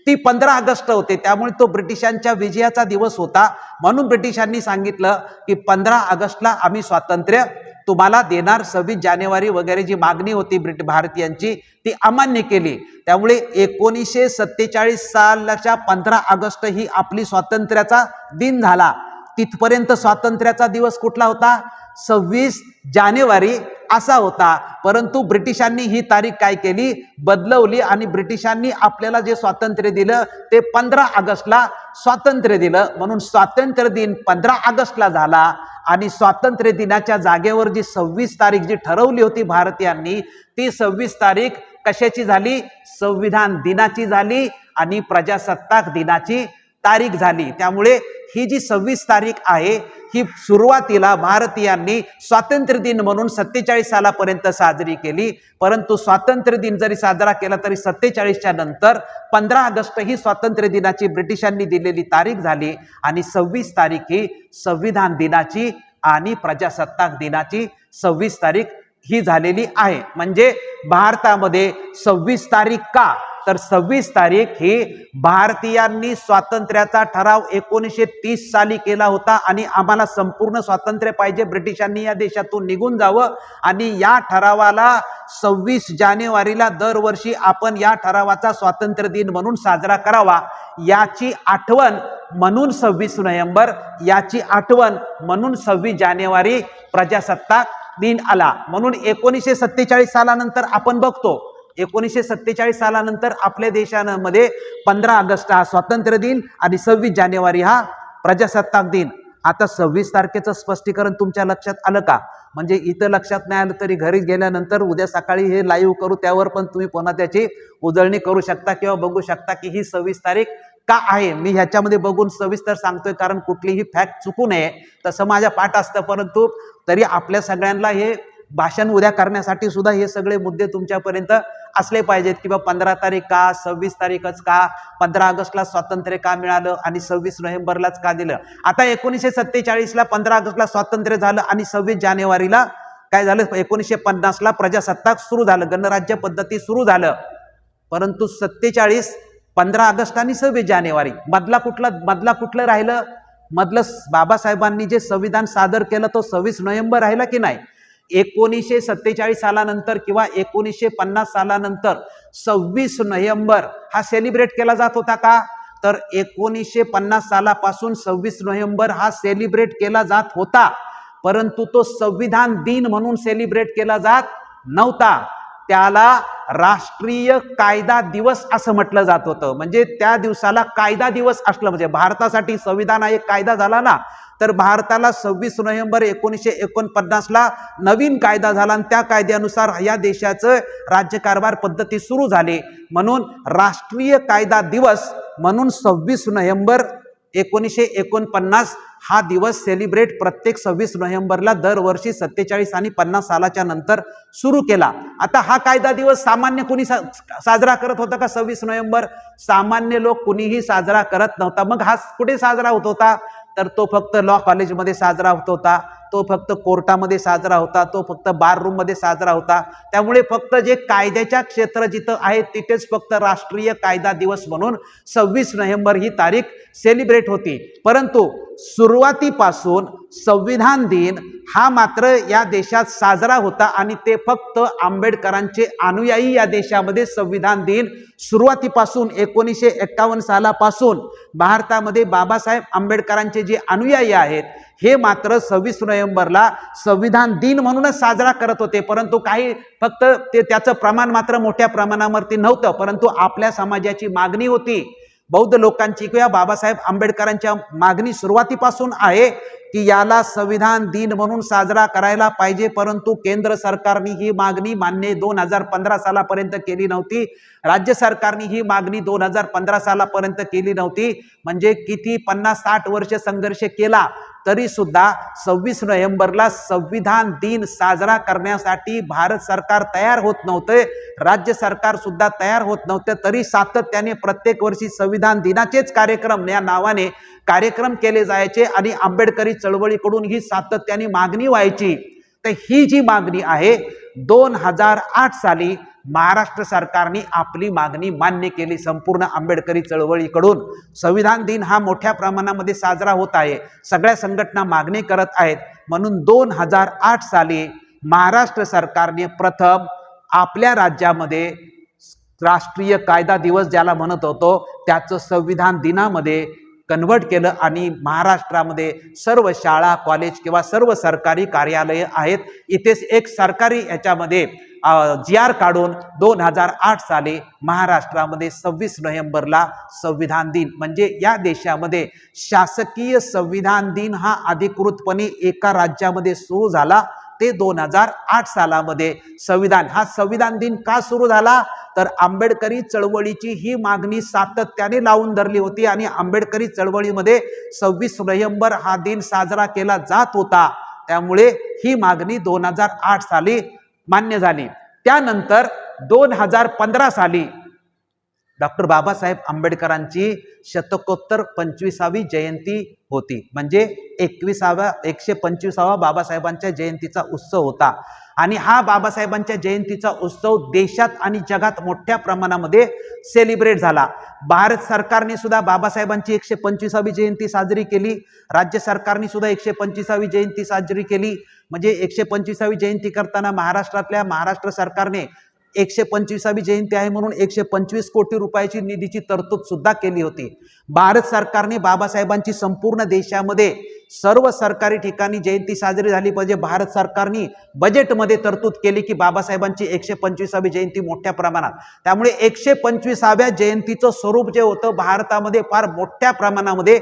[SPEAKER 2] ती 15 ऑगस्ट होते. त्यामुळे तो ब्रिटिशांच्या विजयाचा दिवस होता. म्हणून ब्रिटिशांनी सांगितलं की 15 ऑगस्टला आम्ही स्वातंत्र्य तुम्हाला देणार. 26 जानेवारी वगैरे जी मागणी होती भारतीयांची ती अमान्य केली. त्यामुळे 1947 सालाच्या 15 ऑगस्ट ही आपली स्वातंत्र्याचा दिन झाला. तिथपर्यंत स्वातंत्र्याचा दिवस कुठला होता, 26 जानेवारी असा होता. परंतु ब्रिटिशांनी ही तारीख काय केली, बदलवली आणि ब्रिटिशांनी आपल्याला जे स्वातंत्र्य दिलं ते 15 ऑगस्टला स्वातंत्र्य दिलं. म्हणून स्वातंत्र्य दिन 15 ऑगस्टला झाला आणि स्वातंत्र्य दिनाच्या जागेवर जी 26 तारीख जी ठरवली होती भारतीयांनी, ती 26 तारीख कशाची झाली, संविधान दिनाची झाली आणि प्रजासत्ताक दिनाची तारीख झाली. त्यामुळे ही जी 26 तारीख आहे ही सुरुवातीला भारतीयांनी स्वातंत्र्य दिन म्हणून 47 सालापर्यंत साजरी केली. परंतु स्वातंत्र्य दिन जरी साजरा केला तरी 47च्या नंतर 15 ऑगस्ट ही स्वातंत्र्य दिनाची ब्रिटिशांनी दिलेली तारीख झाली आणि 26 तारीख ही संविधान दिनाची आणि प्रजासत्ताक दिनाची 26 तारीख ही झालेली आहे. म्हणजे भारतामध्ये 26 तारीख का, तर 26 तारीख ही भारतीयांनी स्वातंत्र्याचा ठराव 1930 साली केला होता आणि आम्हाला संपूर्ण स्वातंत्र्य पाहिजे, ब्रिटिशांनी या देशातून निघून जावं आणि या ठरावाला 26 जानेवारीला दरवर्षी आपण या ठरावाचा स्वातंत्र्य दिन म्हणून साजरा करावा. याची आठवण म्हणून 26 नोव्हेंबर, याची आठवण म्हणून 26 जानेवारी प्रजासत्ताक दिन आला. म्हणून 1947 सालानंतर आपण बघतो, 1947 सालानंतर आपल्या देशामध्ये 15 ऑगस्ट हा स्वातंत्र्य दिन आणि 26 जानेवारी हा प्रजासत्ताक दिन. आता 26 तारखेचं स्पष्टीकरण तुमच्या लक्षात आलं का? म्हणजे इथं लक्षात नाही आलं तरी घरी गेल्यानंतर उद्या सकाळी हे लाईव्ह करू, त्यावर पण तुम्ही पुन्हा त्याची उजळणी करू शकता किंवा बघू शकता की ही 26 तारीख का आहे. मी ह्याच्यामध्ये बघून सविस्तर सांगतोय कारण कुठलीही फॅक्ट चुकू नये तसं माझ्या पाठ असतं. परंतु तरी आपल्या सगळ्यांना हे भाषण उद्या करण्यासाठी सुद्धा हे सगळे मुद्दे तुमच्यापर्यंत असले पाहिजेत की 15 तारीख का, 26 तारीखच का, 15 ऑगस्टला स्वातंत्र्य का मिळालं आणि 26 नोव्हेंबरलाच का दिलं. आता 1947ला 15 ऑगस्टला स्वातंत्र्य झालं आणि 26 जानेवारीला काय झालं, 1950ला प्रजासत्ताक सुरू झालं, गणराज्य पद्धती सुरू झालं. परंतु 47, 15 ऑगस्ट आणि 26 जानेवारी मधला कुठलं राहिलं, मधलं बाबासाहेबांनी जे संविधान सादर केलं तो 26 नोव्हेंबर राहिला की नाही. 1947 सालानंतर किंवा 1950 सालानंतर 26 नोव्हेंबर हा सेलिब्रेट केला जात होता का, तर 1950 सालापासून 26 नोव्हेंबर हा सेलिब्रेट केला जात होता. परंतु तो संविधान दिन म्हणून सेलिब्रेट केला जात नव्हता. त्याला राष्ट्रीय कायदा दिवस असं म्हटलं जात होतं. म्हणजे त्या दिवसाला कायदा दिवस असलं, म्हणजे भारतासाठी संविधान हा एक कायदा झाला ना, तर भारताला 26 नोव्हेंबर 1949 ला नवीन कायदा झाला आणि त्या कायद्यानुसार या देशाचं राज्यकारभार पद्धती सुरू झाली. म्हणून राष्ट्रीय कायदा दिवस म्हणून 26 नोव्हेंबर 1949 हा दिवस सेलिब्रेट प्रत्येक 26 नोव्हेंबरला दरवर्षी 47 आणि 50 सालाच्या नंतर सुरू केला. आता हा कायदा दिवस सामान्य कुणी साजरा करत होता का? 26 नोव्हेंबर सामान्य लोक कुणीही साजरा करत नव्हता. मग हा कुठे साजरा होत होता? तर तो फक्त लॉ कॉलेजमध्ये साजरा होत होता, तो फक्त कोर्टामध्ये साजरा होता, तो फक्त बार रूम मध्ये साजरा होता. त्यामुळे फक्त जे कायद्याच्या क्षेत्र जिथं आहे तिथेच फक्त राष्ट्रीय कायदा दिवस म्हणून 26 नोव्हेंबर ही तारीख सेलिब्रेट होती. परंतु सुरुवातीपासून संविधान दिन हा मात्र या देशात साजरा होता आणि ते फक्त आंबेडकरांचे अनुयायी या देशामध्ये संविधान दिन सुरुवातीपासून 1951 सालापासून भारतामध्ये बाबासाहेब आंबेडकरांचे जे अनुयायी आहेत हे मात्र 26 नोव्हेंबरला संविधान दिन म्हणूनच साजरा करत होते. परंतु काही फक्त त्याचं प्रमाण मात्र मोठ्या प्रमाणावरती नव्हतं. परंतु आपल्या समाजाची मागणी होती, बौद्ध लोकांची किंवा बाबासाहेब आंबेडकरांच्या मागणी सुरुवातीपासून आहे की याला संविधान दिन म्हणून साजरा करायला पाहिजे. परंतु केंद्र सरकारने ही मागणी मान्य 2015 सालापर्यंत केली नव्हती. राज्य सरकारने ही मागणी 2015 सालापर्यंत केली नव्हती. म्हणजे किती 50-60 वर्ष संघर्ष केला तरी सुद्धा 26 नोव्हेंबरला संविधान दिन साजरा करण्यासाठी भारत सरकार तयार होत नव्हते, राज्य सरकार सुद्धा तयार होत नव्हते. तरी सातत्याने प्रत्येक वर्षी संविधान दिनाचेच कार्यक्रम या नावाने कार्यक्रम केले जायचे आणि आंबेडकरी चळवळीकडून ही सातत्याने मागणी व्हायची. तर ही जी मागणी आहे 2008 साली महाराष्ट्र सरकारने आपली मागणी मान्य केली. संपूर्ण आंबेडकरी चळवळीकडून संविधान दिन हा मोठ्या प्रमाणामध्ये साजरा होत आहे, सगळ्या संघटना मागणी करत आहेत. म्हणून 2008 साली महाराष्ट्र सरकारने प्रथम आपल्या राज्यामध्ये राष्ट्रीय कायदा दिवस ज्याला म्हणत होतो त्याचं संविधान दिनामध्ये कन्वर्ट केलं आणि महाराष्ट्रामध्ये सर्व शाळा कॉलेज किंवा सर्व सरकारी कार्यालय आहेत इथेच एक सरकारी याच्यामध्ये GR काढून 2008 साली महाराष्ट्रामध्ये 26 नोव्हेंबरला संविधान दिन म्हणजे या देशामध्ये शासकीय संविधान दिन हा अधिकृतपणे एका राज्यामध्ये सुरू झाला. ते 2008 सालामध्ये संविधान दिन का सुरू झाला तर आंबेडकरी चळवळीची ही मागणी सातत्याने लावून धरली होती आणि आंबेडकरी चळवळीमध्ये 26 नोव्हेंबर हा दिन साजरा केला जात होता. त्यामुळे ही मागणी 2008 साली मान्य झाली. त्यानंतर 2015 साली डॉक्टर बाबासाहेब आंबेडकरांची शतकोत्तर 25वी जयंती होती. म्हणजे 125वा बाबासाहेबांच्या जयंतीचा उत्सव होता आणि हा बाबासाहेबांच्या जयंतीचा उत्सव देशात आणि जगात मोठ्या प्रमाणामध्ये सेलिब्रेट झाला. भारत सरकारने सुद्धा बाबासाहेबांची 125वी जयंती साजरी केली, राज्य सरकारने सुद्धा 125वी जयंती साजरी केली. म्हणजे 125वी जयंती करताना महाराष्ट्र सरकारने 125वी जयंती आहे म्हणून 125 कोटी रुपयाची निधीची तरतूद सुद्धा केली होती. भारत सरकारने बाबासाहेबांची संपूर्ण देशामध्ये सर्व सरकारी ठिकाणी जयंती साजरी झाली पाहिजे. भारत सरकारने बजेटमध्ये तरतूद केली की बाबासाहेबांची 125वी जयंती मोठ्या प्रमाणात. त्यामुळे 125व्या जयंतीचं स्वरूप जे होतं भारतामध्ये फार मोठ्या प्रमाणामध्ये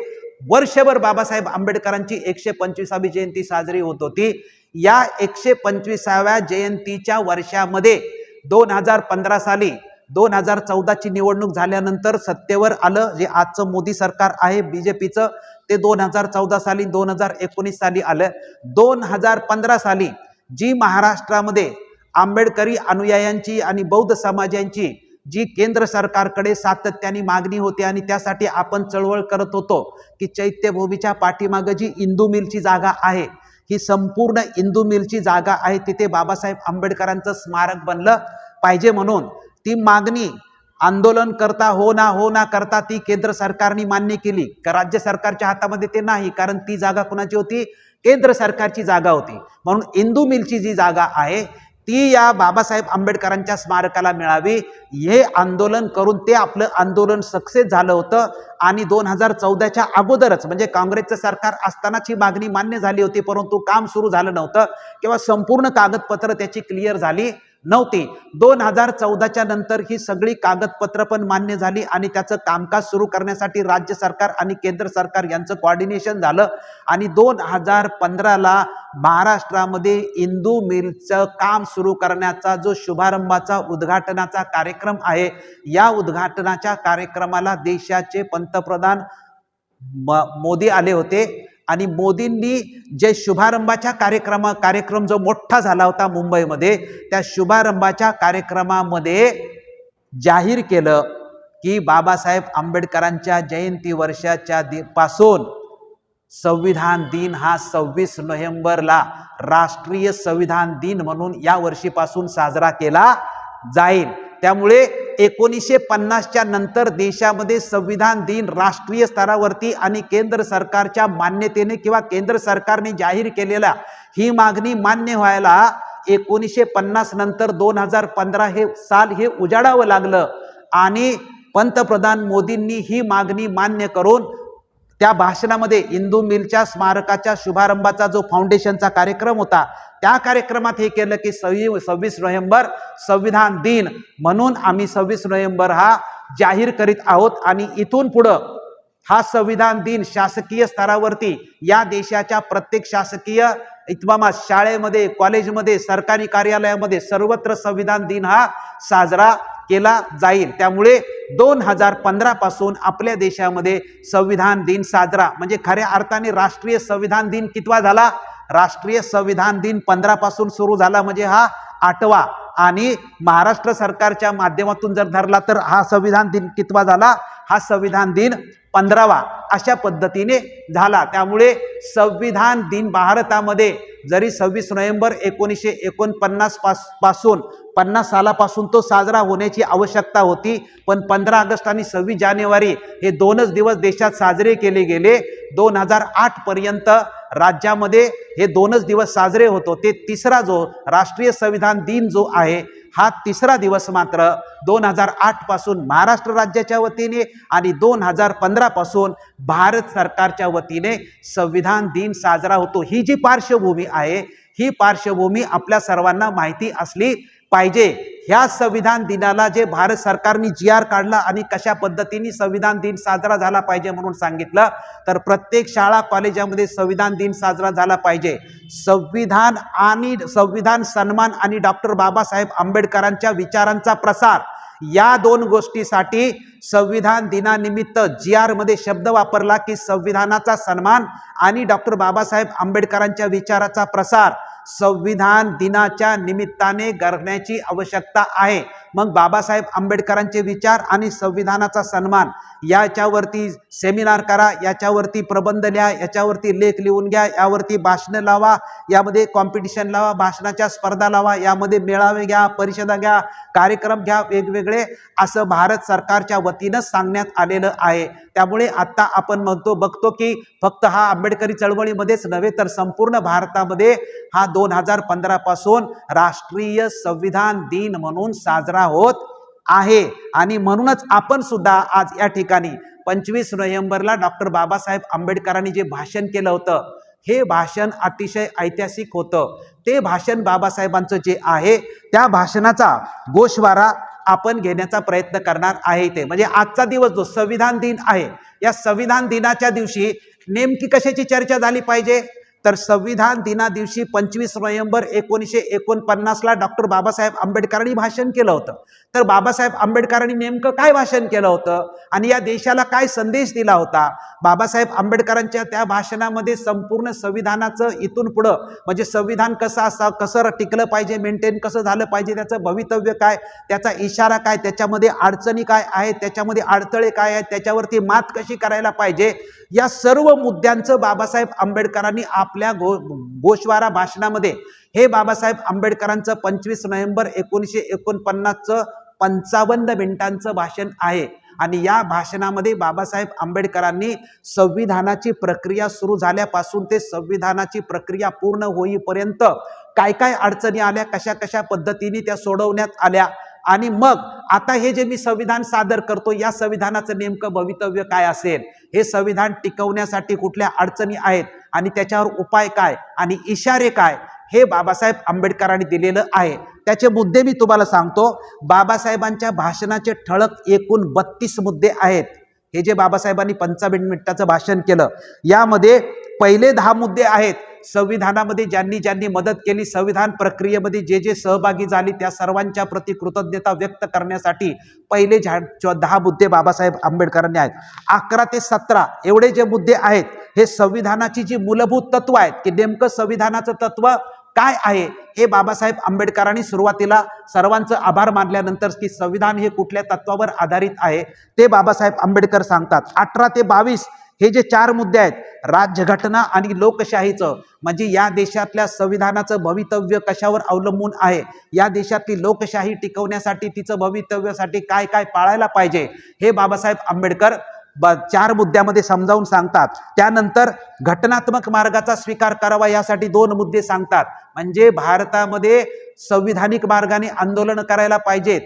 [SPEAKER 2] वर्षभर बाबासाहेब आंबेडकरांची 125वी जयंती साजरी होत होती. या 125व्या जयंतीच्या वर्षामध्ये 2015 साली 2014ची निवडणूक झाल्यानंतर सत्तेवर आलं जे आजचं मोदी सरकार आहे बीजेपीचं, ते 2014 साली 2019 साली आलं. 2015 साली जी महाराष्ट्रामध्ये आंबेडकरी अनुयायांची आणि बौद्ध समाजांची जी केंद्र सरकारकडे सातत्याने मागणी होती आणि त्यासाठी आपण चळवळ करत होतो की चैत्यभूमीच्या पाठीमागे जी इंदू मिलची जागा आहे ही संपूर्ण इंदू मिलची जागा आहे, तिथे बाबासाहेब आंबेडकरांचं स्मारक बनलं पाहिजे म्हणून ती मागणी आंदोलन करता हो ना करता ती केंद्र सरकारने मान्य केली. राज्य सरकारच्या हातामध्ये ते नाही, कारण ती जागा कुणाची होती? केंद्र सरकारची जागा होती. म्हणून इंदू मिलची जी जागा आहे ती या बाबासाहेब आंबेडकरांच्या स्मारकाला मिळावी, हे आंदोलन करून ते आपलं आंदोलन सक्सेस झालं होतं. आणि 2014च्या अगोदरच म्हणजे काँग्रेसचं सरकार असतानाच ही मागणी मान्य झाली होती, परंतु काम सुरू झालं नव्हतं किंवा संपूर्ण कागदपत्र त्याची क्लिअर झाली नव्हती. 2014च्या नंतर ही सगळी कागदपत्र पण मान्य झाली आणि त्याचं कामकाज सुरू करण्यासाठी राज्य सरकार आणि केंद्र सरकार यांचं कोऑर्डिनेशन झालं. आणि 2015ला महाराष्ट्रामध्ये इंदू मिलचं काम सुरू करण्याचा जो शुभारंभाचा उद्घाटनाचा कार्यक्रम आहे, या उद्घाटनाच्या कार्यक्रमाला देशाचे पंतप्रधान मोदी आले होते. आणि मोदींनी जे शुभारंभाच्या कार्यक्रम जो मोठा झाला होता मुंबईमध्ये, त्या शुभारंभाच्या कार्यक्रमामध्ये जाहीर केलं की बाबासाहेब आंबेडकरांच्या जयंती वर्षाच्या पासून संविधान दिन हा 26 नोव्हेंबरला राष्ट्रीय संविधान दिन म्हणून या वर्षीपासून साजरा केला जाईल. त्यामुळे 1950च्या नंतर देशामध्ये संविधान दिन राष्ट्रीय स्तरावरती आणि केंद्र सरकारच्या मान्यतेने किंवा केंद्र सरकारने जाहीर केलेला ही मागणी मान्य व्हायला 1950 नंतर 2015 हे साल हे उजाडावं लागलं. आणि पंतप्रधान मोदींनी ही मागणी मान्य करून त्या भाषणामध्ये इंदू मिलच्या स्मारकाच्या शुभारंभाचा जो फाउंडेशनचा कार्यक्रम होता, त्या कार्यक्रमात हे केलं की 26 नोव्हेंबर संविधान दिन म्हणून आम्ही 26 नोव्हेंबर हा जाहीर करीत आहोत. आणि इथून पुढं हा संविधान दिन शासकीय स्तरावरती या देशाच्या प्रत्येक शासकीय इतमामात, शाळेमध्ये, कॉलेजमध्ये, सरकारी कार्यालयामध्ये सर्वत्र संविधान दिन हा साजरा केला जाईल. त्यामुळे 2015 पासून आपल्या देशामध्ये संविधान दिन साजरा म्हणजे खऱ्या अर्थाने राष्ट्रीय संविधान दिन कितवा झाला? राष्ट्रीय संविधान दिन 15 पासून सुरू झाला म्हणजे हा 8वा. आणि महाराष्ट्र सरकारच्या माध्यमातून जर धरला तर हा संविधान दिन कितवा झाला? हा संविधान दिन 15वा अशा पद्धतीने झाला. त्यामुळे संविधान दिन भारतामध्ये जरी 26 नोव्हेंबर 1949 पासून 50 सालापासून तो साजरा होण्याची आवश्यकता होती, पण 15 ऑगस्ट आणि 26 जानेवारी हे दोनच दिवस देशात साजरे केले गेले. 2008 पर्यंत राज्यामध्ये हे दोनच दिवस साजरे होत होते. तिसरा जो राष्ट्रीय संविधान दिन जो आहे हा तिसरा दिवस मात्र 2008 पासून महाराष्ट्र राज्याच्या वतीने आणि 2015 पासून भारत सरकारच्या वतीने संविधान दिन साजरा होतो. ही जी पार्श्वभूमी आहे, ही पार्श्वभूमी आपल्या सर्वांना माहिती असली पाहिजे. ह्या संविधान दिनाला जे भारत सरकारने GR काढला आणि कशा पद्धतीने संविधान दिन साजरा झाला पाहिजे म्हणून सांगितलं, तर प्रत्येक शाळा कॉलेजामध्ये संविधान दिन साजरा झाला पाहिजे. संविधान सन्मान आणि डॉक्टर बाबासाहेब आंबेडकरांच्या विचारांचा प्रसार या दोन गोष्टीसाठी संविधान दिनानिमित्त GR मध्ये शब्द वापरला की संविधानाचा सन्मान आणि डॉक्टर बाबासाहेब आंबेडकरांच्या विचाराचा प्रसार संविधान दिनाच्या निमित्ताने करण्याची आवश्यकता आहे. मग बाबासाहेब आंबेडकरांचे विचार आणि संविधानाचा सन्मान याच्यावरती सेमिनार करा, याच्यावरती प्रबंध लिहा, याच्यावरती लेख लिहून घ्या, यावरती भाषणं लावा, यामध्ये कॉम्पिटिशन लावा, भाषणाच्या स्पर्धा लावा, यामध्ये मेळावे घ्या, परिषदा घ्या, कार्यक्रम घ्या वेगवेगळे, असं भारत सरकारच्या वतीनं सांगण्यात आलेलं आहे. त्यामुळे आता आपण बघतो की फक्त हा आंबेडकरी चळवळीमध्येच नव्हे तर संपूर्ण भारतामध्ये हा 2015 पासून राष्ट्रीय संविधान दिन म्हणून साजरा होत आहे. आणि म्हणूनच आपण सुद्धा आज या ठिकाणी 25 नोव्हेंबरला डॉक्टर बाबासाहेब आंबेडकरांनी जे भाषण केलं होतं, हे भाषण अतिशय ऐतिहासिक होतं. ते भाषण बाबासाहेबांचं जे आहे त्या भाषणाचा गोषवारा आपण घेण्याचा प्रयत्न करणार आहे. ते म्हणजे आजचा दिवस जो संविधान दिन आहे, या संविधान दिनाच्या दिवशी नेमकी कशाची चर्चा झाली पाहिजे, तर संविधान दिना दिवशी 25 नोव्हेंबर 1949ला डॉक्टर बाबासाहेब आंबेडकरांनी भाषण केलं होतं. तर बाबासाहेब आंबेडकरांनी नेमकं काय भाषण केलं होतं आणि या देशाला काय संदेश दिला होता? बाबासाहेब आंबेडकरांच्या त्या भाषणामध्ये संपूर्ण संविधानाचं इथून पुढं म्हणजे संविधान कसं टिकलं पाहिजे, मेंटेन कसं झालं पाहिजे, त्याचं भवितव्य काय, त्याचा इशारा काय, त्याच्यामध्ये अडचणी काय आहेत, त्याच्यामध्ये अडथळे काय आहेत, त्याच्यावरती मात कशी करायला पाहिजे, या सर्व मुद्द्यांचं बाबासाहेब आंबेडकरांनी आपल्या गोषवारा भाषणामध्ये हे बाबासाहेब आंबेडकरांचं 25 नोव्हेंबर 1949चं 55 मिनिटांचं भाषण आहे. आणि या भाषणामध्ये बाबासाहेब आंबेडकरांनी संविधानाची प्रक्रिया सुरू झाल्यापासून ते संविधानाची प्रक्रिया पूर्ण होईपर्यंत काय काय अडचणी आल्या, कशा कशा पद्धतीने त्या सोडवण्यात आल्या, आणि मग आता हे जे मी संविधान सादर करतो या संविधानाचं नेमकं भवितव्य काय असेल, हे संविधान टिकवण्यासाठी कुठल्या अडचणी आहेत आणि त्याच्यावर उपाय काय आणि इशारे काय, हे बाबासाहेब आंबेडकरांनी दिलेलं आहे. त्याचे मुद्दे मी तुम्हाला सांगतो. बाबासाहेबांच्या भाषणाचे ठळक एकूण 32 मुद्दे आहेत. हे जे बाबासाहेबांनी 55 मिनिटाचं भाषण केलं यामध्ये पहिले 10 मुद्दे आहेत. संविधानामध्ये ज्यांनी ज्यांनी मदत केली, संविधान प्रक्रियेमध्ये जे जे सहभागी झाले त्या सर्वांच्या प्रति कृतज्ञता व्यक्त करण्यासाठी पहिले 10 मुद्दे बाबासाहेब आंबेडकरांनी आहेत. 11 ते 17 एवढे जे मुद्दे आहेत हे संविधानाची जी मूलभूत तत्व आहेत की नेमकं संविधानाचं तत्व काय आहे हे बाबासाहेब आंबेडकरांनी सुरुवातीला सर्वांचं आभार मानल्यानंतर की संविधान हे कुठल्या तत्वावर आधारित आहे ते बाबासाहेब आंबेडकर सांगतात. 18 ते 22 हे जे 4 मुद्दे आहेत, राज्यघटना आणि लोकशाहीचं, म्हणजे या देशातल्या संविधानाचं भवितव्य कशावर अवलंबून आहे, या देशातली लोकशाही टिकवण्यासाठी तिचं भवितव्यासाठी काय काय पाळायला पाहिजे हे बाबासाहेब आंबेडकर 4 मुद्द्यामध्ये समजावून सांगतात. त्यानंतर घटनात्मक मार्गाचा स्वीकार करावा यासाठी 2 मुद्दे सांगतात. म्हणजे भारतामध्ये संविधानिक मार्गाने आंदोलन करायला पाहिजेत.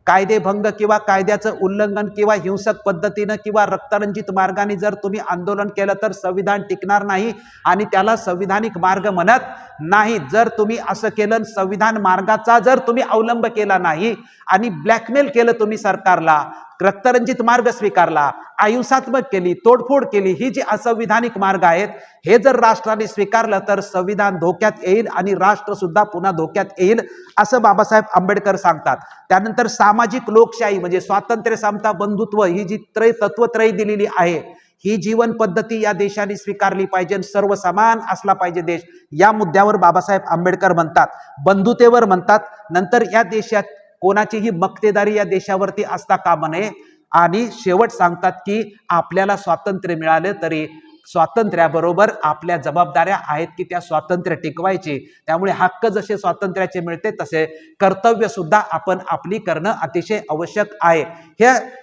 [SPEAKER 2] कायदेभंग किंवा कायद्याचं उल्लंघन किंवा हिंसक पद्धतीनं किंवा रक्तरंजित मार्गाने जर तुम्ही आंदोलन केलं तर संविधान टिकणार नाही आणि त्याला संविधानिक मार्ग म्हणत नाही. जर तुम्ही असं केलं, संविधान मार्गाचा जर तुम्ही अवलंब केला नाही आणि ब्लॅकमेल केलं तुम्ही सरकारला, रक्तरंजित मार्ग स्वीकारला, अहिंसात्मक केली, तोडफोड केली, ही जी असंविधानिक मार्ग आहेत हे जर राष्ट्राने स्वीकारलं तर संविधान धोक्यात येईल आणि राष्ट्र सुद्धा पुन्हा धोक्यात येईल असं बाबासाहेब आंबेडकर सांगतात. त्यानंतर सामाजिक लोकशाही म्हणजे स्वातंत्र्य, समता, बंधुत्व ही जी तत्वत्रयी दिलेली आहे ही जीवन पद्धती या देशाने स्वीकारली पाहिजे, सर्व समान असला पाहिजे देश, या मुद्द्यावर बाबासाहेब आंबेडकर म्हणतात. बंधुतेवर म्हणतात. नंतर या देशात कोणाचीही मक्तेदारी या देशावरती असता कामा नये आणि शेवट सांगतात की आपल्याला स्वातंत्र्य मिळाले तरी स्वातंत्र्याबरोबर आपल्या जबाबदाऱ्या आहेत की त्या स्वातंत्र्य टिकवायचे. त्यामुळे हक्क जसे स्वातंत्र्याचे मिळते तसे कर्तव्य सुद्धा आपण आपली करणं अतिशय आवश्यक आहे.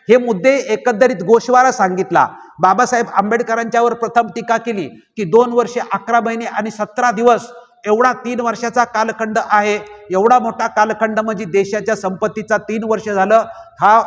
[SPEAKER 2] हे मुद्दे एकंदरीत गोषवारा सांगितला. बाबासाहेब आंबेडकरांच्यावर प्रथम टीका केली की 2 वर्षे 11 महिने आणि 17 दिवस एवढा 3 वर्षाचा कालखंड आहे. एवढा मोठा कालखंड म्हणजे देशाच्या संपत्तीचा 3 वर्ष झालं हा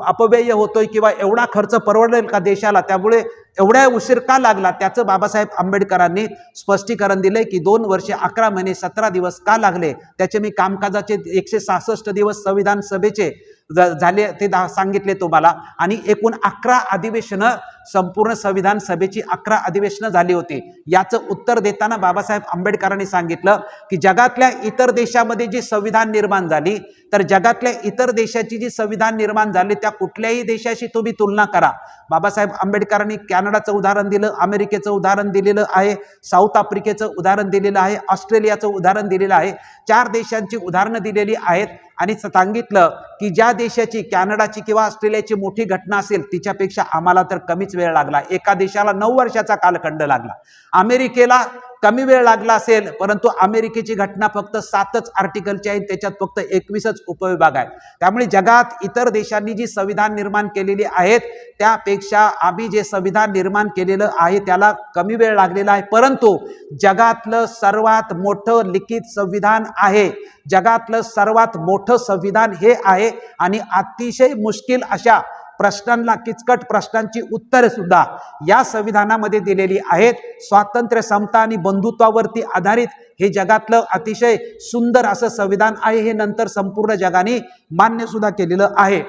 [SPEAKER 2] अपव्यय होतोय किंवा एवढा खर्च परवडेल का देशाला, त्यामुळे एवढ्या उशीर का लागला, त्याचं बाबासाहेब आंबेडकरांनी स्पष्टीकरण दिले की 2 वर्षे 11 महिने 17 दिवस का लागले. त्याचे मी कामकाजाचे 166 दिवस संविधान सभेचे झाले ते सांगितले तुम्हाला, आणि एकूण 11 अधिवेशनं संपूर्ण संविधान सभेची 11 अधिवेशनं झाली होती. याचं उत्तर देताना बाबासाहेब आंबेडकरांनी सांगितलं की जगातल्या इतर देशामध्ये जी संविधान निर्माण झाली तर जगातल्या इतर देशाची जी संविधान निर्माण झाली त्या कुठल्याही देशाशी तुम्ही तुलना करा. बाबासाहेब आंबेडकरांनी कॅनडाचं उदाहरण दिलं, अमेरिकेचं उदाहरण दिलेलं आहे, साऊथ आफ्रिकेचं उदाहरण दिलेलं आहे, ऑस्ट्रेलियाचं उदाहरण दिलेलं आहे. 4 देशांची उदाहरणं दिलेली आहेत आणि सांगितलं की ज्या देशाची, कॅनडाची किंवा ऑस्ट्रेलियाची मोठी घटना असेल तिच्यापेक्षा आम्हाला तर कमीच वेळ लागला. एका देशाला 9 वर्षाचा कालखंड लागला. अमेरिकेला कमी वेळ लागला असेल परंतु अमेरिकेची घटना फक्त 7च आर्टिकलची आहे, त्याच्यात फक्त 21च उपविभाग आहेत. त्यामुळे जगात इतर देशांनी जी संविधान निर्माण केलेली आहेत त्यापेक्षा आम्ही जे संविधान निर्माण केलेलं आहे त्याला कमी वेळ लागलेला आहे. परंतु जगातलं सर्वात मोठं लिखित संविधान आहे, जगातलं सर्वात मोठं संविधान हे आहे आणि अतिशय मुश्किल अशा प्रश्नांना, किचकट प्रश्नांची उत्तरे सुद्धा या संविधानामध्ये दिलेली आहेत. स्वातंत्र्य, समता आणि बंधुत्वावरती आधारित हे जगातलं अतिशय सुंदर असं संविधान आहे. हे नंतर संपूर्ण जगाने मान्य सुद्धा केलेलं आहे.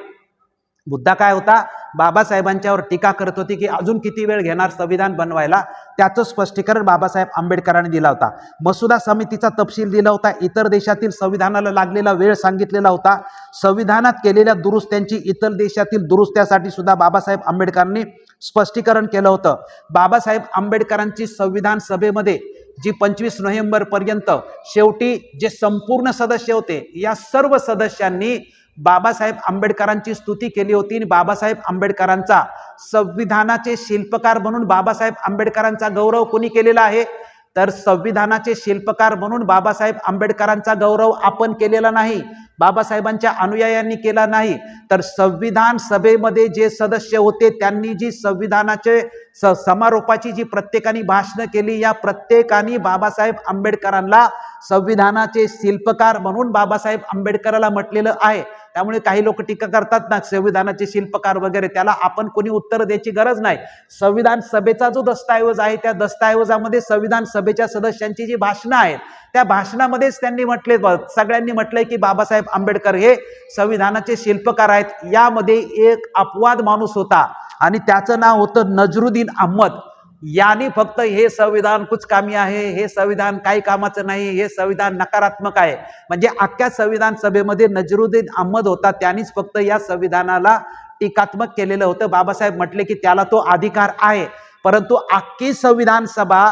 [SPEAKER 2] मुद्दा काय होता, बाबासाहेबांच्यावर टीका करत होती की अजून किती वेळ घेणार संविधान बनवायला, त्याचं स्पष्टीकरण बाबासाहेब आंबेडकरांनी दिला होता. मसुदा समितीचा तपशील दिला होता, इतर देशातील संविधानाला लागलेला वेळ सांगितलेला होता, संविधानात केलेल्या दुरुस्त्यांची इतर देशातील दुरुस्त्यासाठी सुद्धा बाबासाहेब आंबेडकरांनी स्पष्टीकरण केलं होतं. बाबासाहेब आंबेडकरांची संविधान सभेमध्ये जी 25 नोव्हेंबर पर्यंत शेवटी जे संपूर्ण सदस्य होते या सर्व सदस्यांनी बाबासाहेब आंबेडकरांची स्तुती केली होती आणि बाबासाहेब आंबेडकरांचा संविधानाचे शिल्पकार म्हणून बाबासाहेब आंबेडकरांचा गौरव कोणी केलेला आहे, तर संविधानाचे शिल्पकार म्हणून बाबासाहेब आंबेडकरांचा गौरव आपण केलेला नाही, बाबासाहेबांच्या अनुयायांनी केला नाही, तर संविधान सभेमध्ये जे सदस्य होते त्यांनी जी संविधानाचे समारोपाची जी प्रत्येकाने भाषणं केली, या प्रत्येकाने बाबासाहेब आंबेडकरांना संविधानाचे शिल्पकार म्हणून बाबासाहेब आंबेडकरांना म्हटलेलं आहे. त्यामुळे काही लोक टीका करतात ना संविधानाचे शिल्पकार वगैरे, त्याला आपण कोणी उत्तर द्यायची गरज नाही. संविधान सभेचा जो दस्तऐवज आहे त्या दस्तऐवजामध्ये संविधान सभेच्या सदस्यांची जी भाषणं आहेत त्या भाषणामध्येच त्यांनी म्हटले, सगळ्यांनी म्हटलंय की बाबासाहेब आंबेडकर हे संविधानाचे शिल्पकार आहेत. यामध्ये एक अपवाद माणूस होता आणि त्याचं नाव होतं नजरुद्दीन अहमद. याने फक्त हे संविधान कुछ कामी आहे, हे संविधान काही कामाचं नाही, हे संविधान नकारात्मक आहे, म्हणजे अख्ख्या संविधान सभेमध्ये नजरुद्दीन अहमद होता, त्यांनीच फक्त या संविधानाला टीकात्मक केलेलं होतं. बाबासाहेब म्हटले की त्याला तो अधिकार आहे, परंतु अख्खी संविधान सभा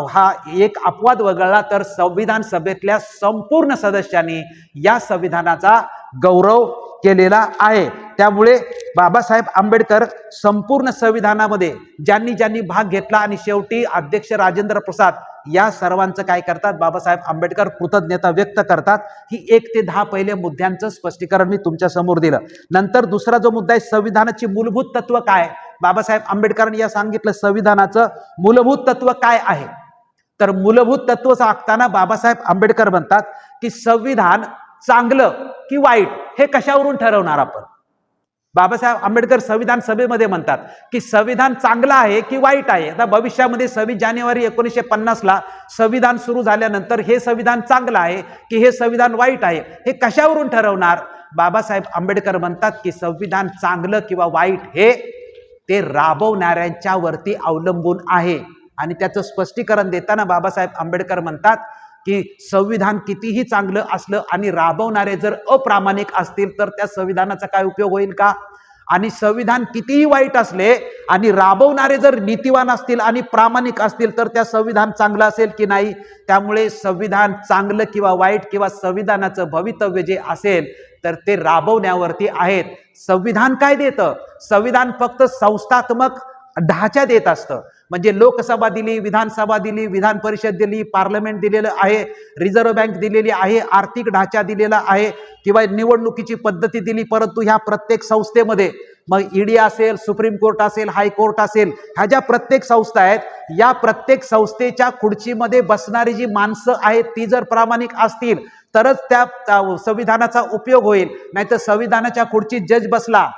[SPEAKER 2] हा एक अपवाद वगळला तर संविधान सभेतल्या संपूर्ण सदस्यांनी या संविधानाचा गौरव केलेला आहे. त्यामुळे बाबासाहेब आंबेडकर संपूर्ण संविधानामध्ये ज्यांनी ज्यांनी भाग घेतला आणि शेवटी अध्यक्ष राजेंद्र प्रसाद या सर्वांचं काय करतात, बाबासाहेब आंबेडकर कृतज्ञता व्यक्त करतात. ही 1 ते 10 पहिले मुद्द्यांचं स्पष्टीकरण मी तुमच्या समोर दिलं. नंतर दुसरा जो मुद्दा आहे संविधानाची मूलभूत तत्व काय, बाबासाहेब आंबेडकरांनी या सांगितलं संविधानाचं मूलभूत तत्व काय आहे. तर मूलभूत तत्व सांगताना बाबासाहेब आंबेडकर म्हणतात की संविधान चांगलं की वाईट हे कशावरून ठरवणार आपण. बाबासाहेब आंबेडकर संविधान सभेमध्ये म्हणतात की संविधान चांगलं आहे की वाईट आहे. आता भविष्यामध्ये 26 जानेवारी 1950ला संविधान सुरू झाल्यानंतर हे संविधान चांगलं आहे की हे संविधान वाईट आहे हे कशावरून ठरवणार. बाबासाहेब आंबेडकर म्हणतात की संविधान चांगलं किंवा वाईट हे ते राबवणाऱ्यांच्या वरती अवलंबून आहे. आणि त्याचं स्पष्टीकरण देताना बाबासाहेब आंबेडकर म्हणतात की संविधान कितीही चांगलं असलं आणि राबवणारे जर अप्रामाणिक असतील तर त्या संविधानाचा काय उपयोग होईल का. आणि संविधान कितीही वाईट असले आणि राबवणारे जर नीतिवान असतील आणि प्रामाणिक असतील तर त्या संविधान चांगलं असेल की नाही. त्यामुळे संविधान चांगलं किंवा वाईट किंवा संविधानाचं भवितव्य जे असेल तर ते राबवण्यावरती आहेत. संविधान काय देतं, संविधान फक्त संस्थात्मक ढाचा देत असतं. म्हणजे लोकसभा दिली, विधानसभा दिली, विधान परिषद दिली, पार्लमेंट दिलेलं आहे, रिझर्व्ह बँक दिलेली आहे, आर्थिक ढाचा दिलेला आहे किंवा निवडणुकीची पद्धती दिली, परंतु ह्या प्रत्येक संस्थेमध्ये मग ईडी असेल, सुप्रीम कोर्ट असेल, हायकोर्ट असेल, ह्या ज्या प्रत्येक संस्था आहेत या प्रत्येक संस्थेच्या खुर्चीमध्ये बसणारी जी माणसं आहेत ती जर प्रामाणिक असतील तरच त्या संविधानाचा उपयोग होईल. नाहीतर संविधानाच्या खुर्चीत जज बसला,